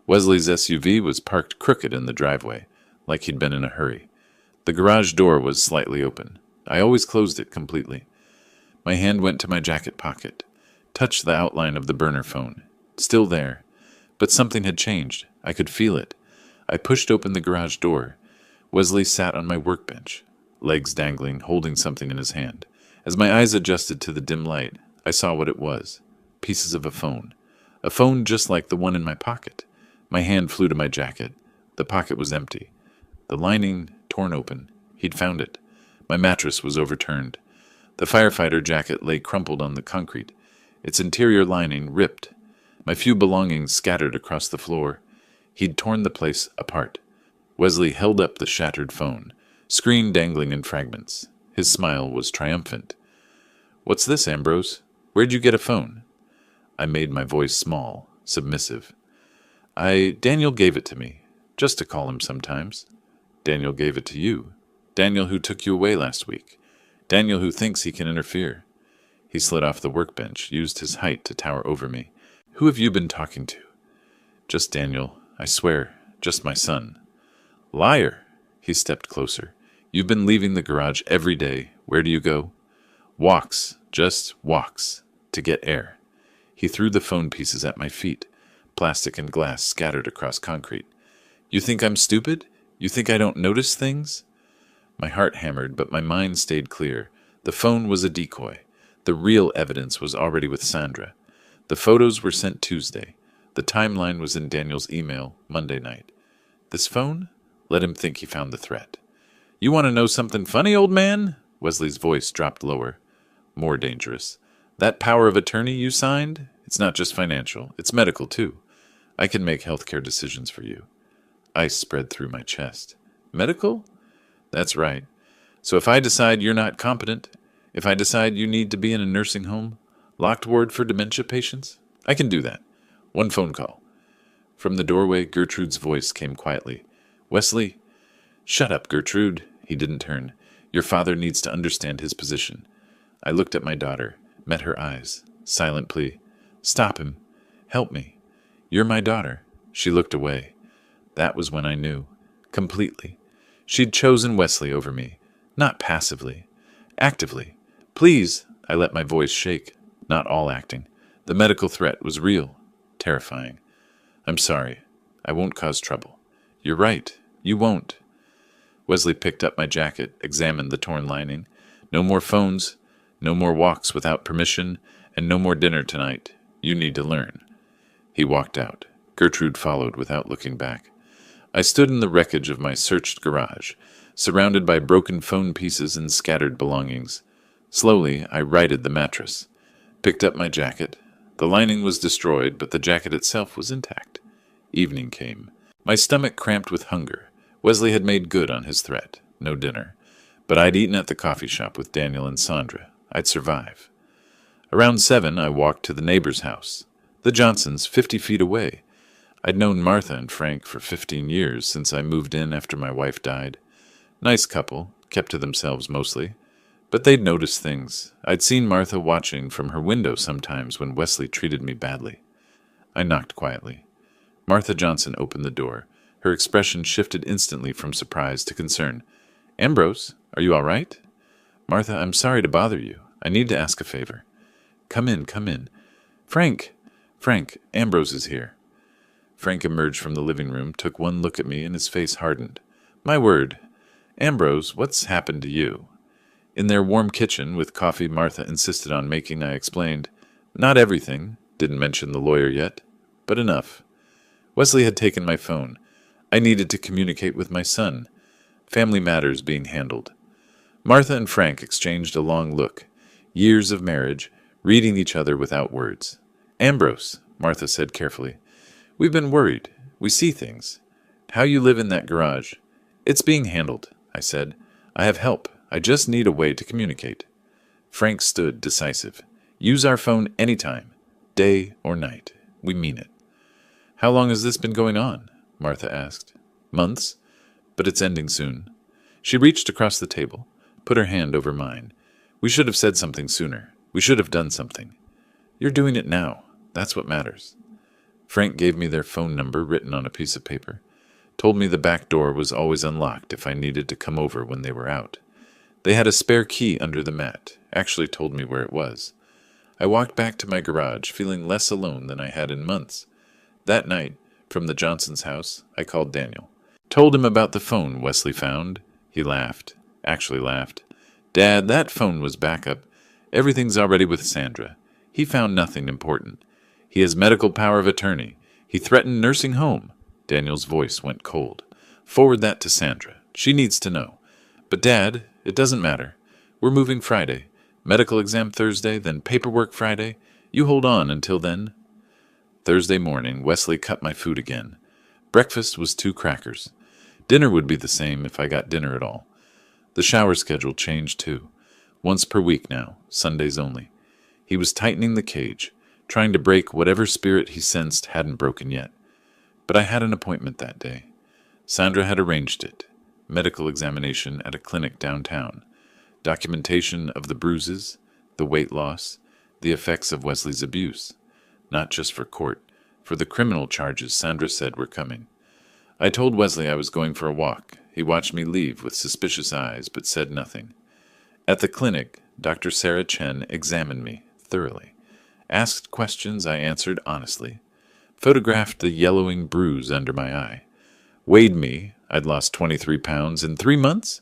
Wesley's SUV was parked crooked in the driveway, like he'd been in a hurry. The garage door was slightly open. I always closed it completely. My hand went to my jacket pocket, touched the outline of the burner phone. Still there. But something had changed. I could feel it. I pushed open the garage door. Wesley sat on my workbench, legs dangling, holding something in his hand. As my eyes adjusted to the dim light, I saw what it was. Pieces of a phone. A phone just like the one in my pocket. My hand flew to my jacket. The pocket was empty. The lining torn open. He'd found it. My mattress was overturned. The firefighter jacket lay crumpled on the concrete, its interior lining ripped. My few belongings scattered across the floor. He'd torn the place apart. Wesley held up the shattered phone, screen dangling in fragments. His smile was triumphant. What's this, Ambrose? Where'd you get a phone? I made my voice small, submissive. Daniel gave it to me, just to call him sometimes. Daniel gave it to you. Daniel who took you away last week. Daniel who thinks he can interfere. He slid off the workbench, used his height to tower over me. Who have you been talking to? Just Daniel, I swear, just my son. Liar! He stepped closer. You've been leaving the garage every day. Where do you go? Walks, just walks, to get air. He threw the phone pieces at my feet. Plastic and glass scattered across concrete. You think I'm stupid? You think I don't notice things? My heart hammered, but my mind stayed clear. The phone was a decoy. The real evidence was already with Sandra. The photos were sent Tuesday. The timeline was in Daniel's email Monday night. This phone? Let him think he found the threat. You want to know something funny, old man? Wesley's voice dropped lower. More dangerous. That power of attorney you signed? It's not just financial. It's medical, too. I can make healthcare decisions for you. Ice spread through my chest. Medical? That's right. So if I decide you're not competent, if I decide you need to be in a nursing home, locked ward for dementia patients, I can do that. One phone call. From the doorway, Gertrude's voice came quietly. Wesley? Shut up, Gertrude. He didn't turn. Your father needs to understand his position. I looked at my daughter, met her eyes. Silent plea. Stop him. Help me. You're my daughter. She looked away. That was when I knew. Completely. She'd chosen Wesley over me. Not passively. Actively. Please. I let my voice shake. Not all acting. The medical threat was real. Terrifying. I'm sorry. I won't cause trouble. You're right. You won't. Wesley picked up my jacket, examined the torn lining. No more phones, no more walks without permission, and no more dinner tonight. You need to learn. He walked out. Gertrude followed without looking back. I stood in the wreckage of my searched garage, surrounded by broken phone pieces and scattered belongings. Slowly, I righted the mattress. Picked up my jacket. The lining was destroyed, but the jacket itself was intact. Evening came. My stomach cramped with hunger. Wesley had made good on his threat. No dinner. But I'd eaten at the coffee shop with Daniel and Sandra. I'd survive. Around 7, I walked to the neighbor's house. The Johnsons, 50 feet away. I'd known Martha and Frank for 15 years since I moved in after my wife died. Nice couple, kept to themselves mostly. But they'd noticed things. I'd seen Martha watching from her window sometimes when Wesley treated me badly. I knocked quietly. Martha Johnson opened the door. Her expression shifted instantly from surprise to concern. Ambrose, are you all right? Martha, I'm sorry to bother you. I need to ask a favor. Come in, come in. Frank, Ambrose is here. Frank emerged from the living room, took one look at me, and his face hardened. My word. Ambrose, what's happened to you? In their warm kitchen, with coffee Martha insisted on making, I explained. Not everything. Didn't mention the lawyer yet. But enough. Wesley had taken my phone. I needed to communicate with my son. Family matters being handled. Martha and Frank exchanged a long look. Years of marriage, reading each other without words. Ambrose, Martha said carefully. We've been worried. We see things. How you live in that garage. It's being handled, I said. I have help. I just need a way to communicate. Frank stood decisive. Use our phone anytime, day or night. We mean it. How long has this been going on? Martha asked. Months, but it's ending soon. She reached across the table, put her hand over mine. We should have said something sooner. We should have done something. You're doing it now. That's what matters. Frank gave me their phone number written on a piece of paper. Told me the back door was always unlocked if I needed to come over when they were out. They had a spare key under the mat. Actually told me where it was. I walked back to my garage, feeling less alone than I had in months. That night, from the Johnsons' house, I called Daniel. Told him about the phone Wesley found. He laughed. Actually laughed. Dad, that phone was backup. Everything's already with Sandra. He found nothing important. He has medical power of attorney. He threatened nursing home. Daniel's voice went cold. Forward that to Sandra. She needs to know. But Dad, it doesn't matter. We're moving Friday. Medical exam Thursday, then paperwork Friday. You hold on until then. Thursday morning, Wesley cut my food again. Breakfast was 2 crackers. Dinner would be the same if I got dinner at all. The shower schedule changed too. Once per week now, Sundays only. He was tightening the cage, trying to break whatever spirit he sensed hadn't broken yet. But I had an appointment that day. Sandra had arranged it. Medical examination at a clinic downtown. Documentation of the bruises, the weight loss, the effects of Wesley's abuse. Not just for court, for the criminal charges Sandra said were coming. I told Wesley I was going for a walk. He watched me leave with suspicious eyes, but said nothing. At the clinic, Dr. Sarah Chen examined me thoroughly. Asked questions I answered honestly. Photographed the yellowing bruise under my eye. Weighed me. I'd lost 23 pounds in 3 months.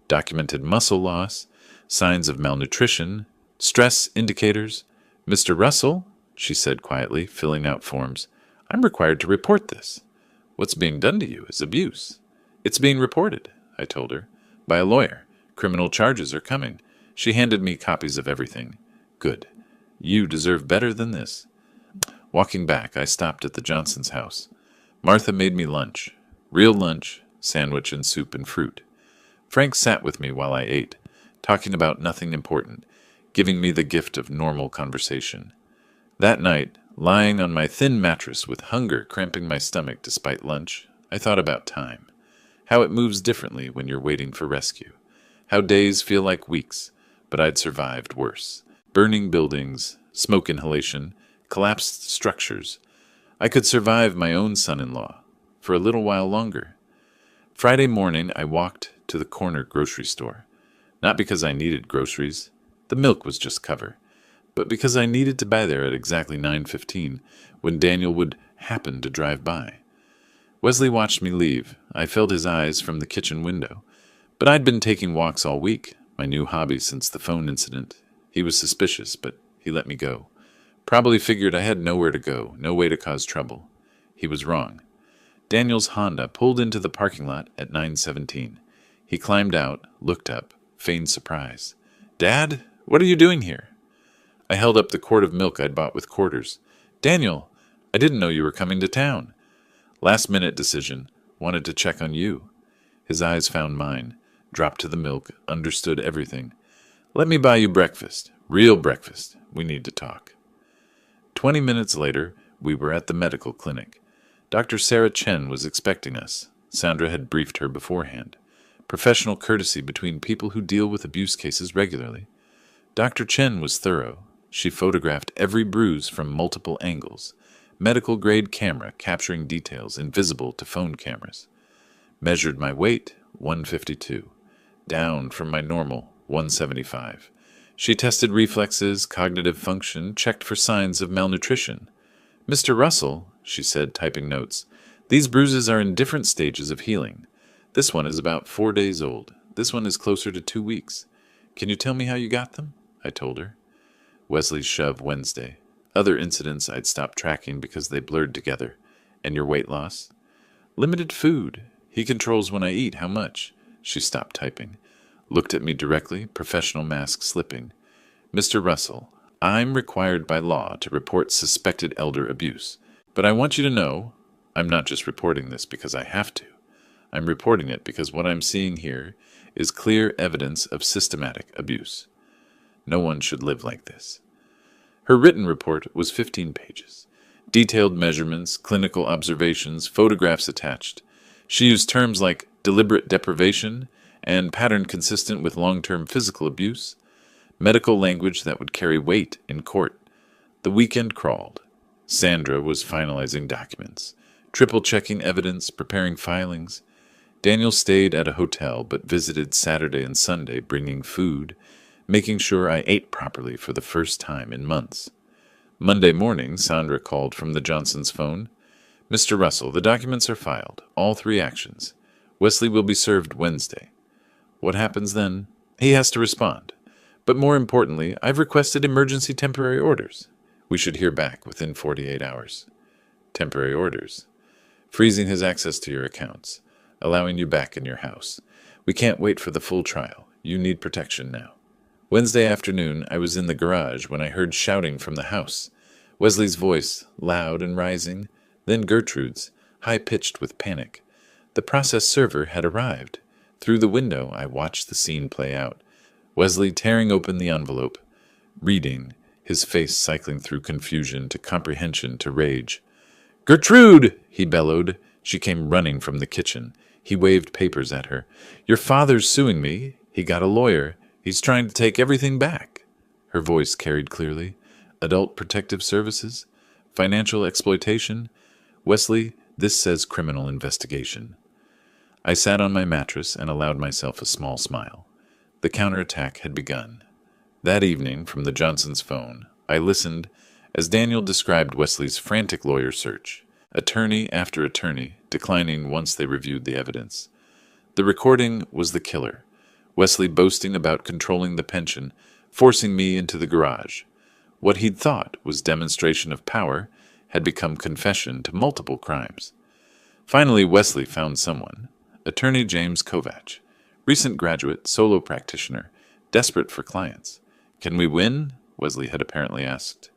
Documented muscle loss, signs of malnutrition, stress indicators. Mr. Russell, she said quietly, filling out forms, I'm required to report this. What's being done to you is abuse. It's being reported, I told her. By a lawyer. Criminal charges are coming. She handed me copies of everything. Good. You deserve better than this. Walking back, I stopped at the Johnsons' house. Martha made me lunch. Real lunch, sandwich and soup and fruit. Frank sat with me while I ate, talking about nothing important, giving me the gift of normal conversation. That night, lying on my thin mattress with hunger cramping my stomach despite lunch, I thought about time. How it moves differently when you're waiting for rescue. How days feel like weeks, but I'd survived worse. Burning buildings, smoke inhalation, collapsed structures. I could survive my own son-in-law for a little while longer. Friday morning, I walked to the corner grocery store. Not because I needed groceries. The milk was just cover. But because I needed to buy there at exactly 9:15, when Daniel would happen to drive by. Wesley watched me leave. I felt his eyes from the kitchen window. But I'd been taking walks all week, my new hobby since the phone incident. He was suspicious, but he let me go. Probably figured I had nowhere to go, no way to cause trouble. He was wrong. Daniel's Honda pulled into the parking lot at 9:17. He climbed out, looked up, feigned surprise. "Dad, what are you doing here?" I held up the quart of milk I'd bought with quarters. "Daniel, I didn't know you were coming to town." Last-minute decision. Wanted to check on you. His eyes found mine, dropped to the milk, understood everything. "Let me buy you breakfast. Real breakfast. We need to talk." 20 minutes later, we were at the medical clinic. Dr. Sarah Chen was expecting us. Sandra had briefed her beforehand. Professional courtesy between people who deal with abuse cases regularly. Dr. Chen was thorough. She photographed every bruise from multiple angles. Medical-grade camera capturing details invisible to phone cameras. Measured my weight, 152. Down from my normal, 175. She tested reflexes, cognitive function, checked for signs of malnutrition. "Mr. Russell," she said, typing notes, "these bruises are in different stages of healing. This one is about 4 days old. This one is closer to 2 weeks. Can you tell me how you got them?" I told her. Wesley's shove Wednesday. Other incidents I'd stopped tracking because they blurred together. "And your weight loss?" "Limited food. He controls when I eat, how much." She stopped typing. Looked at me directly, professional mask slipping. "Mr. Russell, I'm required by law to report suspected elder abuse. But I want you to know, I'm not just reporting this because I have to. I'm reporting it because what I'm seeing here is clear evidence of systematic abuse. No one should live like this." Her written report was 15 pages. Detailed measurements, clinical observations, photographs attached. She used terms like deliberate deprivation and pattern consistent with long-term physical abuse, medical language that would carry weight in court. The weekend crawled. Sandra was finalizing documents, triple-checking evidence, preparing filings. Daniel stayed at a hotel but visited Saturday and Sunday, bringing food, making sure I ate properly for the first time in months. Monday morning, Sandra called from the Johnsons' phone. "Mr. Russell, the documents are filed, all 3 actions. Wesley will be served Wednesday." What happens then? He has to respond. But more importantly, I've requested emergency temporary orders. We should hear back within 48 hours. Temporary orders. Freezing his access to your accounts. Allowing you back in your house. We can't wait for the full trial. You need protection now. Wednesday afternoon, I was in the garage when I heard shouting from the house. Wesley's voice, loud and rising, then Gertrude's, high-pitched with panic. The process server had arrived. Through the window, I watched the scene play out. Wesley tearing open the envelope, reading, his face cycling through confusion to comprehension to rage. "Gertrude!" he bellowed. She came running from the kitchen. He waved papers at her. "Your father's suing me. He got a lawyer. He's trying to take everything back." Her voice carried clearly. "Adult Protective Services? Financial exploitation? Wesley, this says criminal investigation." I sat on my mattress and allowed myself a small smile. The counterattack had begun. That evening, from the Johnsons' phone, I listened as Daniel described Wesley's frantic lawyer search, attorney after attorney declining once they reviewed the evidence. The recording was the killer. Wesley boasting about controlling the pension, forcing me into the garage. What he'd thought was demonstration of power had become confession to multiple crimes. Finally, Wesley found someone. Attorney James Kovach, Recent graduate, solo practitioner, desperate for clients. Can we win? Wesley had apparently asked.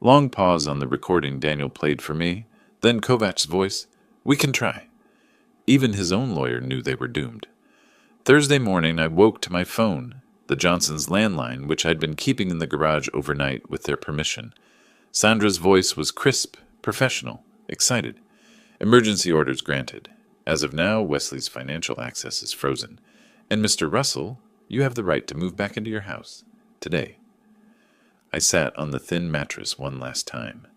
Long pause on the recording Daniel played for me, then Kovach's voice, we can try. Even his own lawyer knew they were doomed. Thursday morning I woke to my phone, the Johnsons' landline, which I'd been keeping in the garage overnight with their permission. Sandra's voice was crisp, professional, excited. Emergency orders granted. As of now, Wesley's financial access is frozen. And Mr. Russell, you have the right to move back into your house. Today. I sat on the thin mattress one last time,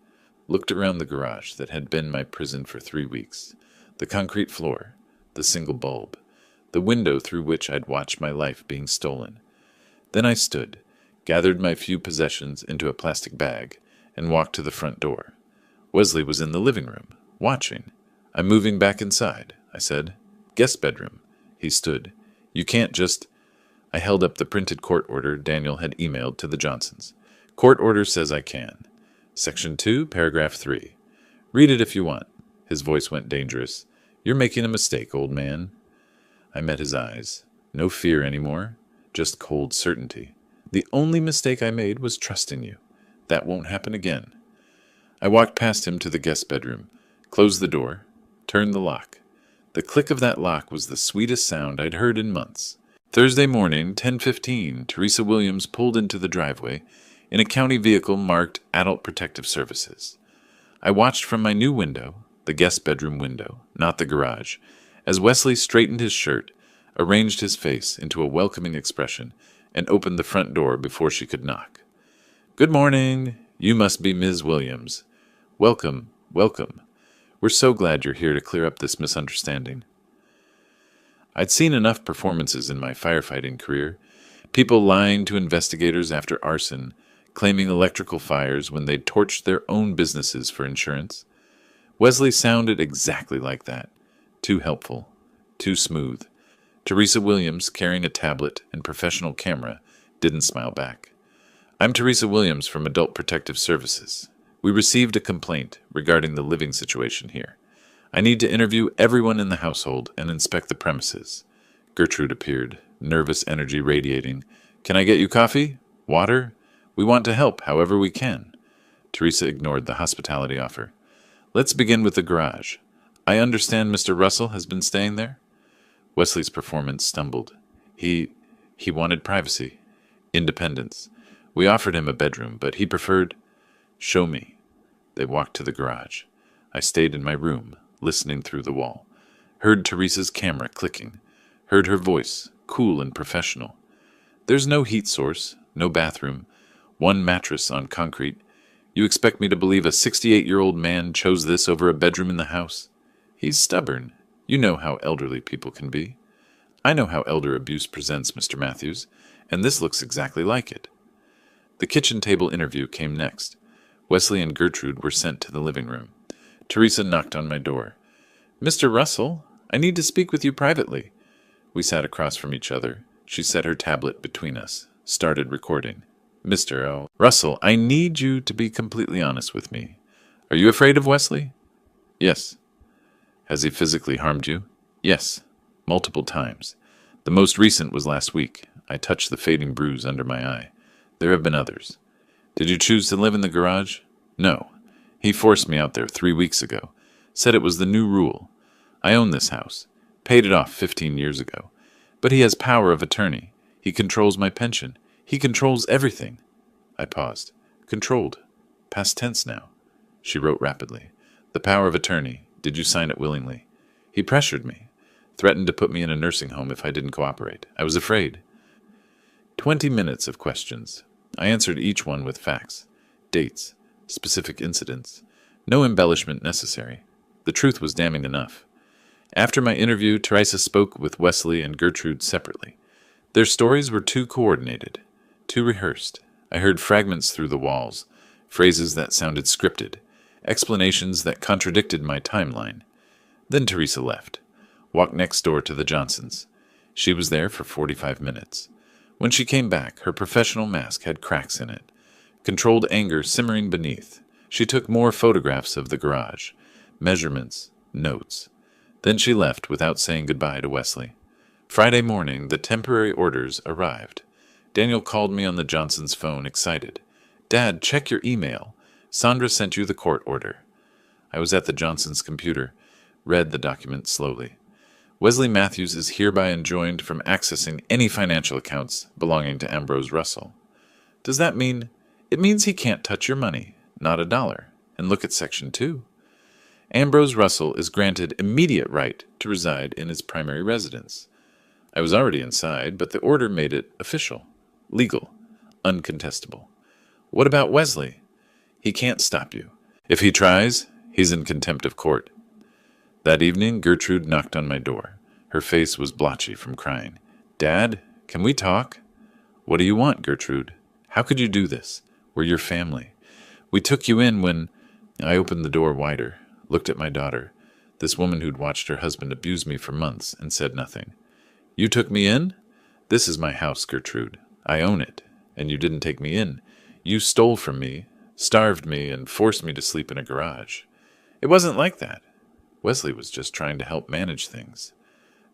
looked around the garage that had been my prison for 3 weeks, the concrete floor, the single bulb, the window through which I'd watched my life being stolen. Then I stood, gathered my few possessions into a plastic bag, and walked to the front door. Wesley was in the living room, watching. I'm moving back inside, I said. Guest bedroom. He stood. You can't just... I held up the printed court order Daniel had emailed to the Johnsons. Court order says I can. Section 2, paragraph 3. Read it if you want. His voice went dangerous. You're making a mistake, old man. I met his eyes. No fear anymore, just cold certainty. The only mistake I made was trusting you. That won't happen again. I walked past him to the guest bedroom, closed the door, turned the lock. The click of that lock was the sweetest sound I'd heard in months. Thursday morning, 10:15, Teresa Williams pulled into the driveway in a county vehicle marked Adult Protective Services. I watched from my new window, the guest bedroom window, not the garage, as Wesley straightened his shirt, arranged his face into a welcoming expression, and opened the front door before she could knock. Good morning. You must be Ms. Williams. Welcome, welcome. We're so glad you're here to clear up this misunderstanding. I'd seen enough performances in my firefighting career, people lying to investigators after arson, claiming electrical fires when they'd torched their own businesses for insurance. Wesley sounded exactly like that. Too helpful, too smooth. Teresa Williams, carrying a tablet and professional camera, didn't smile back. I'm Teresa Williams from Adult Protective Services. We received a complaint regarding the living situation here. I need to interview everyone in the household and inspect the premises. Gertrude appeared, nervous energy radiating. Can I get you coffee? Water? We want to help however we can. Teresa ignored the hospitality offer. Let's begin with the garage. I understand Mr. Russell has been staying there? Wesley's performance stumbled. He wanted privacy, independence. We offered him a bedroom, but he preferred... Show me. They walked to the garage. I stayed in my room, listening through the wall. Heard Teresa's camera clicking. Heard her voice, cool and professional. There's no heat source, no bathroom, one mattress on concrete. You expect me to believe a 68-year-old man chose this over a bedroom in the house? He's stubborn. You know how elderly people can be. I know how elder abuse presents, Mr. Matthews, and this looks exactly like it. The kitchen table interview came next. Wesley and Gertrude were sent to the living room. Teresa knocked on my door. Mr. Russell, I need to speak with you privately. We sat across from each other. She set her tablet between us, started recording. Mr. Russell, I need you to be completely honest with me. Are you afraid of Wesley? Yes. Has he physically harmed you? Yes, multiple times. The most recent was last week. I touched the fading bruise under my eye. There have been others. Did you choose to live in the garage? No. He forced me out there 3 weeks ago. Said it was the new rule. I own this house. Paid it off 15 years ago. But he has power of attorney. He controls my pension. He controls everything. I paused. Controlled. Past tense now. She wrote rapidly. The power of attorney. Did you sign it willingly? He pressured me. Threatened to put me in a nursing home if I didn't cooperate. I was afraid. 20 minutes of questions. I answered each one with facts, dates, specific incidents. No embellishment necessary. The truth was damning enough. After my interview, Teresa spoke with Wesley and Gertrude separately. Their stories were too coordinated, too rehearsed. I heard fragments through the walls, phrases that sounded scripted, explanations that contradicted my timeline. Then Teresa left, walked next door to the Johnsons. She was there for 45 minutes. When she came back, her professional mask had cracks in it, controlled anger simmering beneath. She took more photographs of the garage, measurements, notes. Then she left without saying goodbye to Wesley. Friday morning, the temporary orders arrived. Daniel called me on the Johnsons' phone, excited. "Dad, check your email. Sandra sent you the court order." I was at the Johnsons' computer, read the document slowly. Wesley Matthews is hereby enjoined from accessing any financial accounts belonging to Ambrose Russell. Does that mean? It means he can't touch your money, not a dollar. And look at Section 2. Ambrose Russell is granted immediate right to reside in his primary residence. I was already inside, but the order made it official, legal, uncontestable. What about Wesley? He can't stop you. If he tries, he's in contempt of court. That evening, Gertrude knocked on my door. Her face was blotchy from crying. "Dad, can we talk?" "What do you want, Gertrude? How could you do this? We're your family. We took you in when—" I opened the door wider, looked at my daughter, this woman who'd watched her husband abuse me for months, and said nothing. "You took me in? This is my house, Gertrude. I own it. And you didn't take me in. You stole from me, starved me, and forced me to sleep in a garage. It wasn't like that. Wesley was just trying to help manage things.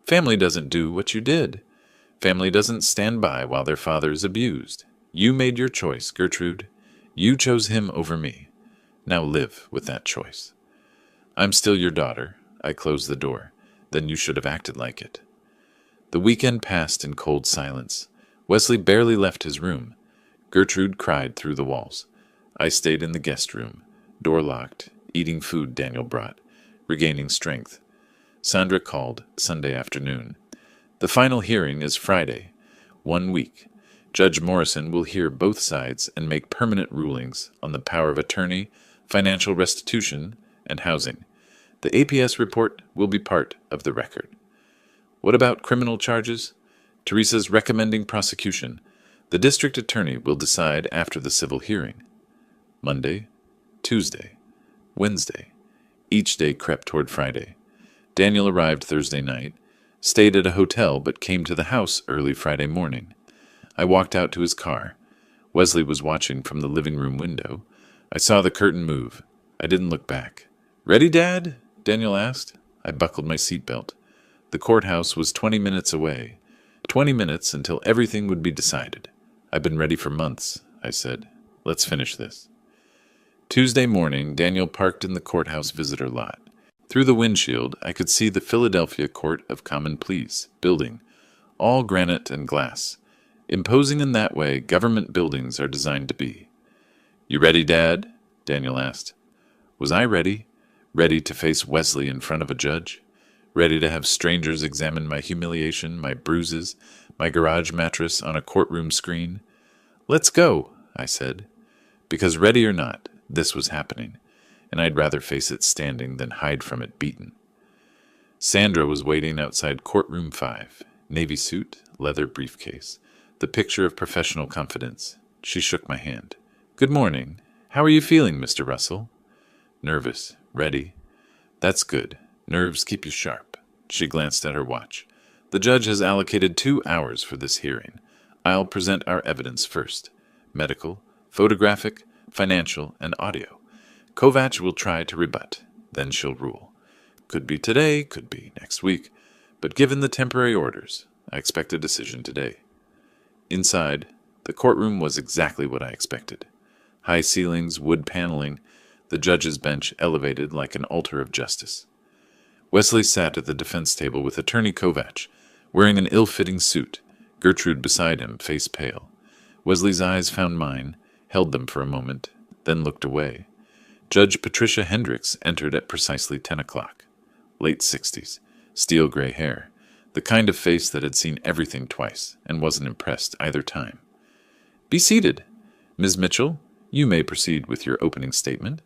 Family doesn't do what you did. Family doesn't stand by while their father is abused. You made your choice, Gertrude. You chose him over me. Now live with that choice. I'm still your daughter." I closed the door. "Then you should have acted like it." The weekend passed in cold silence. Wesley barely left his room. Gertrude cried through the walls. I stayed in the guest room, door locked, eating food Daniel brought, regaining strength. Sandra called Sunday afternoon. The final hearing is Friday. 1 week. Judge Morrison will hear both sides and make permanent rulings on the power of attorney, financial restitution, and housing. The APS report will be part of the record. What about criminal charges? Teresa's recommending prosecution. The district attorney will decide after the civil hearing. Monday, Tuesday, Wednesday. Each day crept toward Friday. Daniel arrived Thursday night, stayed at a hotel but came to the house early Friday morning. I walked out to his car. Wesley was watching from the living room window. I saw the curtain move. I didn't look back. "Ready, Dad?" Daniel asked. I buckled my seatbelt. The courthouse was 20 minutes away. 20 minutes until everything would be decided. "I've been ready for months," I said. "Let's finish this." Tuesday morning, Daniel parked in the courthouse visitor lot. Through the windshield, I could see the Philadelphia Court of Common Pleas building, all granite and glass, imposing in that way government buildings are designed to be. "You ready, Dad?" Daniel asked. Was I ready? Ready to face Wesley in front of a judge? Ready to have strangers examine my humiliation, my bruises, my garage mattress on a courtroom screen? "Let's go," I said. Because ready or not, this was happening, and I'd rather face it standing than hide from it beaten. Sandra was waiting outside courtroom 5, navy suit, leather briefcase, the picture of professional confidence. She shook my hand. "Good morning. How are you feeling, Mr. Russell?" "Nervous. Ready." "That's good. Nerves keep you sharp." She glanced at her watch. "The judge has allocated 2 hours for this hearing. I'll present our evidence first. Medical, photographic, financial, and audio. Kovach will try to rebut. Then she'll rule. Could be today, could be next week. But given the temporary orders, I expect a decision today." Inside, the courtroom was exactly what I expected. High ceilings, wood paneling, the judge's bench elevated like an altar of justice. Wesley sat at the defense table with Attorney Kovach, wearing an ill-fitting suit, Gertrude beside him, face pale. Wesley's eyes found mine, held them for a moment, then looked away. Judge Patricia Hendricks entered at precisely 10 o'clock. Late 60s, steel-gray hair, the kind of face that had seen everything twice and wasn't impressed either time. "Be seated. Ms. Mitchell, you may proceed with your opening statement."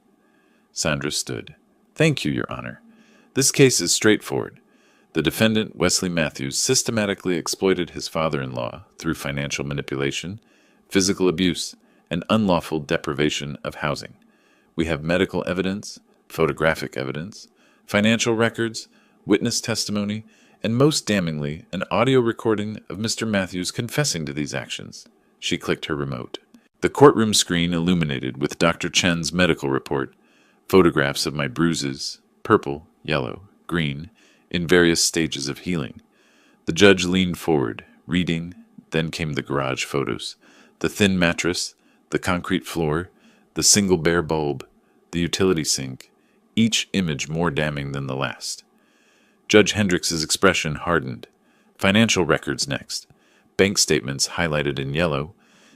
Sandra stood. "Thank you, Your Honor. This case is straightforward. The defendant, Wesley Matthews, systematically exploited his father-in-law through financial manipulation, physical abuse, and unlawful deprivation of housing. We have medical evidence, photographic evidence, financial records, witness testimony, and most damningly, an audio recording of Mr. Matthews confessing to these actions." She clicked her remote. The courtroom screen illuminated with Dr. Chen's medical report, photographs of my bruises, purple, yellow, green, in various stages of healing. The judge leaned forward, reading. Then came the garage photos. The thin mattress, the concrete floor, the single bare bulb, the utility sink, each image more damning than the last. Judge Hendricks's expression hardened. Financial records next. Bank statements highlighted in yellow.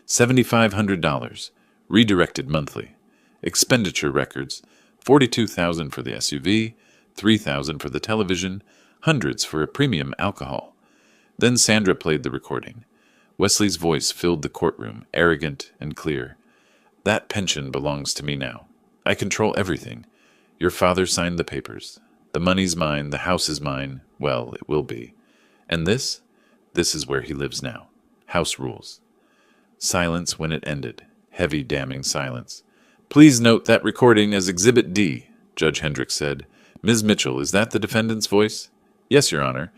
$7,500, redirected monthly. Expenditure records. $42,000 for the SUV, $3,000 for the television, hundreds for a premium alcohol. Then Sandra played the recording. Wesley's voice filled the courtroom, arrogant and clear. That pension belongs to me now. I control everything. Your father signed the papers. The money's mine, the house is mine. Well, it will be. And this is where he lives now. House rules. Silence when it ended. Heavy, damning silence. Please note that recording as Exhibit D, Judge Hendricks said. Ms. Mitchell, is that the defendant's voice? Yes, Your Honor.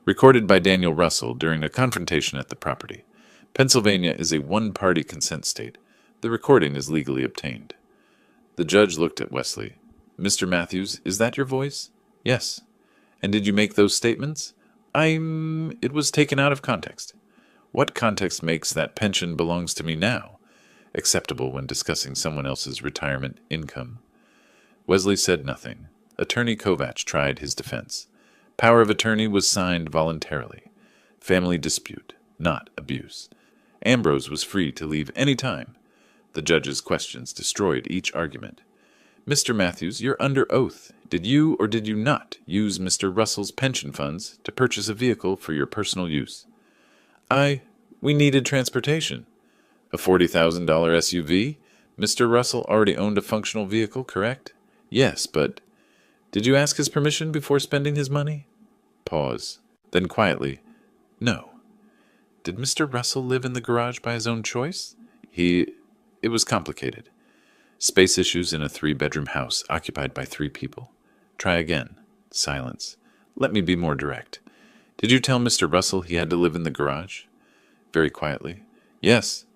Recorded by Daniel Russell during a confrontation at the property. Pennsylvania is a one-party consent state. The recording is legally obtained. The judge looked at Wesley. Mr. Matthews, is that your voice? Yes. And did you make those statements? It was taken out of context. What context makes that pension belongs to me now acceptable when discussing someone else's retirement income? Wesley said nothing. Attorney Kovach tried his defense. Power of attorney was signed voluntarily. Family dispute, not abuse. Ambrose was free to leave any time. The judge's questions destroyed each argument. Mr. Matthews, you're under oath. Did you or did you not use Mr. Russell's pension funds to purchase a vehicle for your personal use? We needed transportation. A $40,000 SUV? Mr. Russell already owned a functional vehicle, correct? Yes, but did you ask his permission before spending his money? Pause. Then quietly, no. Did Mr. Russell live in the garage by his own choice? It was complicated. Space issues in a 3-bedroom house occupied by 3 people. Try again. Silence. Let me be more direct. Did you tell Mr. Russell he had to live in the garage? Very quietly. Yes.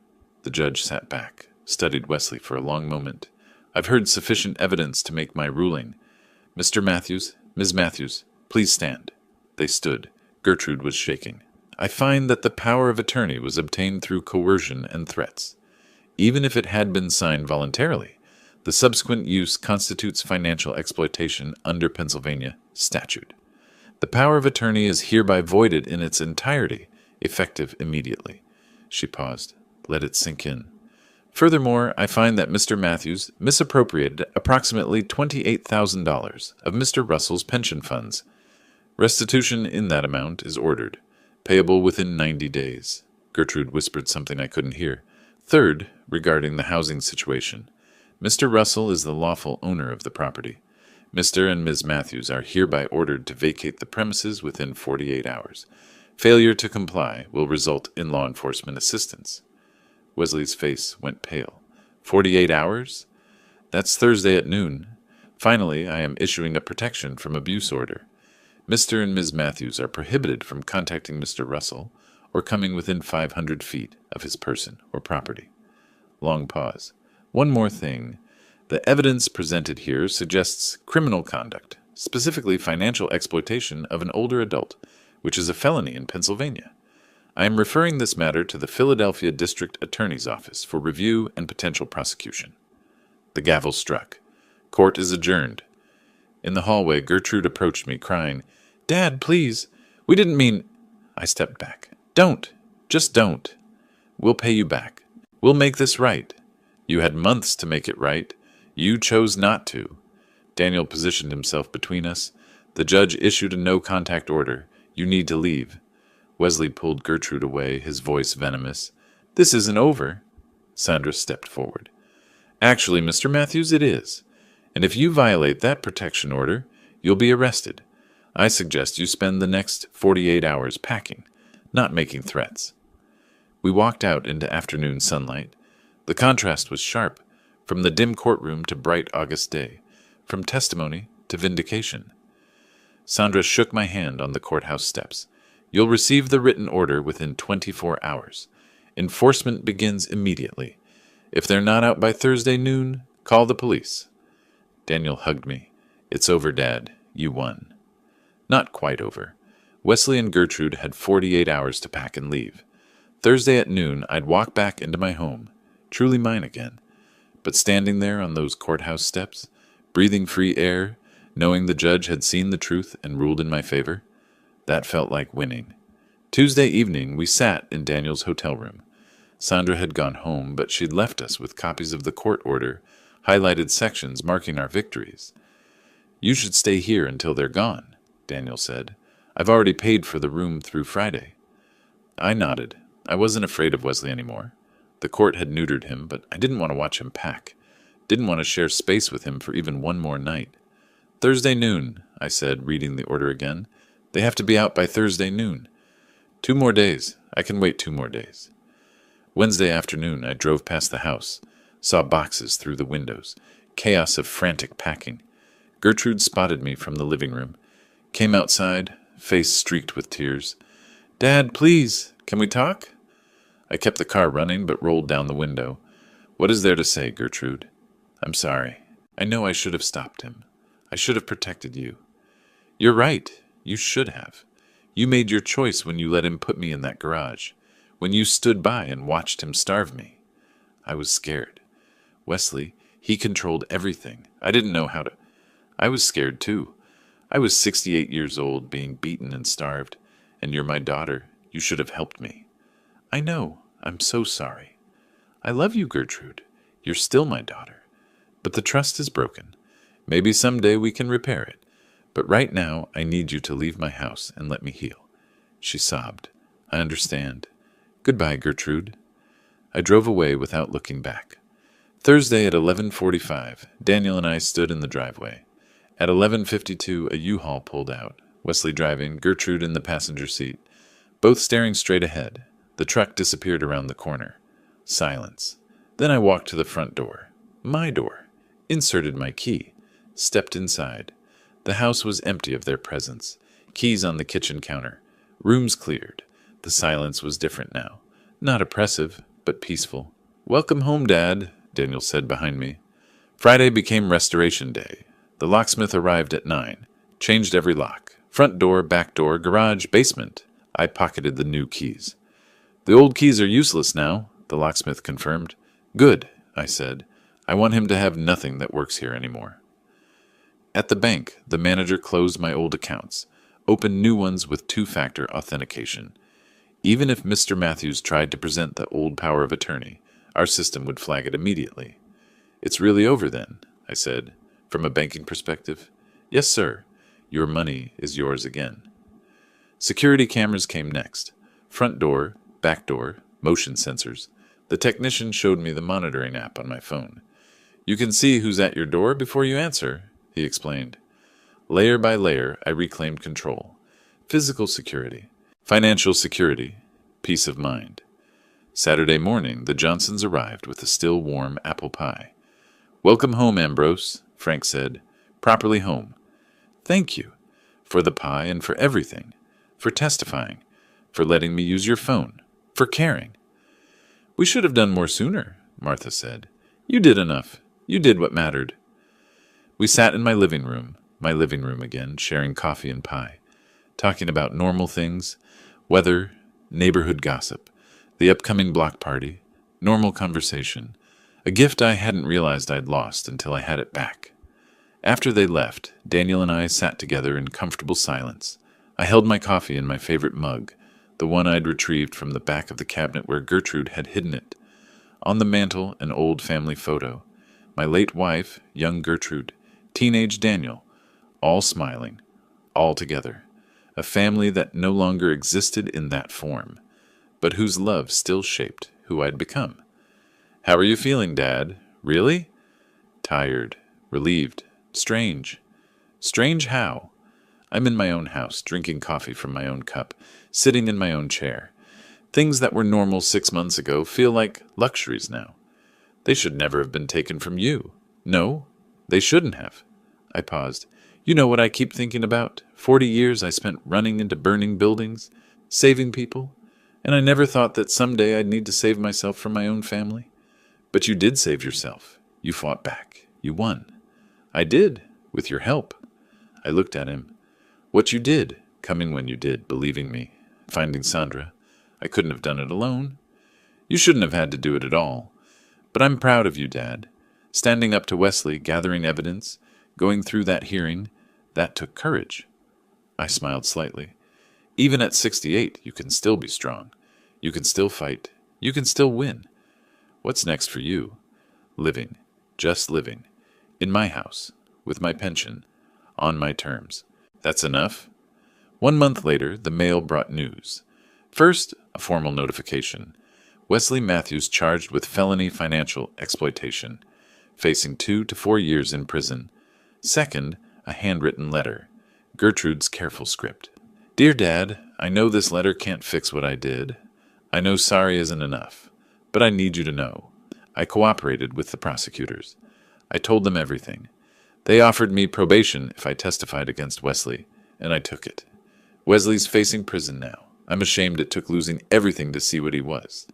The judge sat back, studied Wesley for a long moment. I've heard sufficient evidence to make my ruling. Mr. Matthews, Ms. Matthews, please stand. They stood. Gertrude was shaking. I find that the power of attorney was obtained through coercion and threats. Even if it had been signed voluntarily, the subsequent use constitutes financial exploitation under Pennsylvania statute. The power of attorney is hereby voided in its entirety, effective immediately. She paused. Let it sink in. Furthermore, I find that Mr. Matthews misappropriated approximately $28,000 of Mr. Russell's pension funds. Restitution in that amount is ordered, payable within 90 days. Gertrude whispered something I couldn't hear. Third, regarding the housing situation, Mr. Russell is the lawful owner of the property. Mr. and Ms. Matthews are hereby ordered to vacate the premises within 48 hours. Failure to comply will result in law enforcement assistance. Wesley's face went pale. 48 hours? That's Thursday at noon. Finally, I am issuing a protection from abuse order. Mr. and Ms. Matthews are prohibited from contacting Mr. Russell or coming within 500 feet of his person or property. Long pause. One more thing. The evidence presented here suggests criminal conduct, specifically financial exploitation of an older adult, which is a felony in Pennsylvania. I am referring this matter to the Philadelphia District Attorney's Office for review and potential prosecution. The gavel struck. Court is adjourned. In the hallway, Gertrude approached me, crying, Dad, please. We didn't mean... I stepped back. Don't. Just don't. We'll pay you back. We'll make this right. You had months to make it right. You chose not to. Daniel positioned himself between us. The judge issued a no-contact order. You need to leave. Wesley pulled Gertrude away, his voice venomous. This isn't over. Sandra stepped forward. Actually, Mr. Matthews, it is. And if you violate that protection order, you'll be arrested. I suggest you spend the next 48 hours packing, not making threats. We walked out into afternoon sunlight. The contrast was sharp, from the dim courtroom to bright August day, from testimony to vindication. Sandra shook my hand on the courthouse steps. You'll receive the written order within 24 hours. Enforcement begins immediately. If they're not out by Thursday noon, call the police. Daniel hugged me. It's over, Dad. You won. Not quite over. Wesley and Gertrude had 48 hours to pack and leave. Thursday at noon, I'd walk back into my home, truly mine again. But standing there on those courthouse steps, breathing free air, knowing the judge had seen the truth and ruled in my favor, that felt like winning. Tuesday evening, we sat in Daniel's hotel room. Sandra had gone home, but she'd left us with copies of the court order, highlighted sections marking our victories. "You should stay here until they're gone," Daniel said. "I've already paid for the room through Friday." I nodded. I wasn't afraid of Wesley anymore. The court had neutered him, but I didn't want to watch him pack. Didn't want to share space with him for even one more night. "Thursday noon," I said, reading the order again. "They have to be out by Thursday noon. 2 more days. I can wait 2 more days." Wednesday afternoon, I drove past the house, saw boxes through the windows, chaos of frantic packing. Gertrude spotted me from the living room, came outside, face streaked with tears. "Dad, please, can we talk?" I kept the car running but rolled down the window. "What is there to say, Gertrude?" "I'm sorry. I know I should have stopped him. I should have protected you." "You're right. You should have. You made your choice when you let him put me in that garage, when you stood by and watched him starve me." I was scared. Wesley, he controlled everything. I didn't know how to. I was scared too. I was 68 years old, being beaten and starved, and you're my daughter. You should have helped me. "I know. I'm so sorry." "I love you, Gertrude. You're still my daughter. But the trust is broken. Maybe someday we can repair it. But right now, I need you to leave my house and let me heal." She sobbed. "I understand. Goodbye, Gertrude." I drove away without looking back. Thursday at 11:45, Daniel and I stood in the driveway. At 11:52, a U-Haul pulled out, Wesley driving, Gertrude in the passenger seat, both staring straight ahead. The truck disappeared around the corner. Silence. Then I walked to the front door. My door. Inserted my key. Stepped inside. The house was empty of their presence. Keys on the kitchen counter. Rooms cleared. The silence was different now. Not oppressive, but peaceful. "Welcome home, Dad," Daniel said behind me. Friday became Restoration Day. The locksmith arrived at 9. Changed every lock. Front door, back door, garage, basement. I pocketed the new keys. "The old keys are useless now," the locksmith confirmed. "Good," I said. "I want him to have nothing that works here anymore." At the bank, the manager closed my old accounts, opened new ones with 2-factor authentication. Even if Mr. Matthews tried to present the old power of attorney, our system would flag it immediately. "It's really over then," I said, "from a banking perspective?" "Yes, sir. Your money is yours again." Security cameras came next. Front door, back door, motion sensors. The technician showed me the monitoring app on my phone. "You can see who's at your door before you answer," he explained. Layer by layer, I reclaimed control. Physical security, financial security, peace of mind. Saturday morning, the Johnsons arrived with a still warm apple pie. "Welcome home, Ambrose," Frank said. "Properly home." "Thank you. For the pie and for everything. For testifying. For letting me use your phone. For caring." "We should have done more sooner," Martha said. "You did enough. You did what mattered." We sat in my living room again, sharing coffee and pie, talking about normal things, weather, neighborhood gossip, the upcoming block party, normal conversation, a gift I hadn't realized I'd lost until I had it back. After they left, Daniel and I sat together in comfortable silence. I held my coffee in my favorite mug, the one I'd retrieved from the back of the cabinet where Gertrude had hidden it. On the mantel, an old family photo. My late wife, young Gertrude, teenage Daniel, all smiling, all together. A family that no longer existed in that form, but whose love still shaped who I'd become. "How are you feeling, Dad? Really?" "Tired, relieved, strange." "Strange how?" "I'm in my own house, drinking coffee from my own cup, sitting in my own chair. Things that were normal 6 months ago feel like luxuries now. They should never have been taken from you. No, they shouldn't have." I paused. "You know what I keep thinking about? 40 years I spent running into burning buildings, saving people, and I never thought that someday I'd need to save myself from my own family. But you did save yourself. You fought back. You won." "I did, with your help." I looked at him. "What you did, coming when you did, believing me, finding Sandra. I couldn't have done it alone. You shouldn't have had to do it at all. But I'm proud of you, Dad. Standing up to Wesley, gathering evidence, going through that hearing, that took courage. I smiled slightly. Even at 68, you can still be strong. You can still fight. You can still win. What's next for you? Living. Just living. In my house. With my pension. On my terms. That's enough? 1 month later, the mail brought news. First, a formal notification. Wesley Matthews charged with felony financial exploitation, facing 2 to 4 years in prison. Second, a handwritten letter. Gertrude's careful script. Dear Dad, I know this letter can't fix what I did. I know sorry isn't enough, but I need you to know. I cooperated with the prosecutors. I told them everything. They offered me probation if I testified against Wesley, and I took it. Wesley's facing prison now. I'm ashamed it took losing everything to see what he was.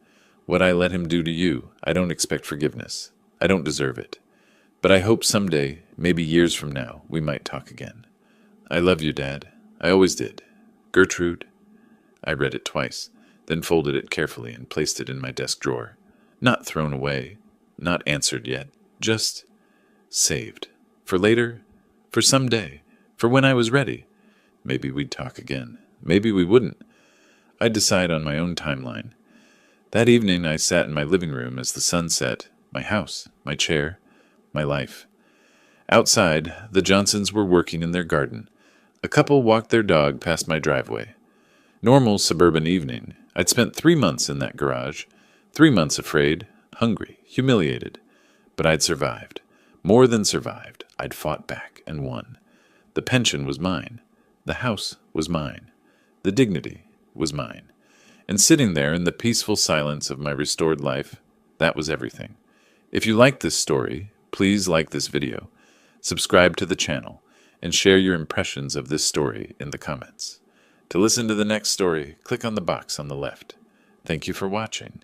What I let him do to you, I don't expect forgiveness. I don't deserve it. But I hope someday, maybe years from now, we might talk again. I love you, Dad. I always did. Gertrude. I read it twice, then folded it carefully and placed it in my desk drawer. Not thrown away, not answered yet, just saved. For later, for someday, for when I was ready. Maybe we'd talk again. Maybe we wouldn't. I'd decide on my own timeline. That evening I sat in my living room as the sun set, my house, my chair, my life. Outside, the Johnsons were working in their garden. A couple walked their dog past my driveway. Normal suburban evening. I'd spent 3 months in that garage. 3 months afraid, hungry, humiliated. But I'd survived. More than survived. I'd fought back and won. The pension was mine. The house was mine. The dignity was mine. And sitting there in the peaceful silence of my restored life, that was everything. If you like this story, please like this video, subscribe to the channel, and share your impressions of this story in the comments. To listen to the next story, click on the box on the left. Thank you for watching.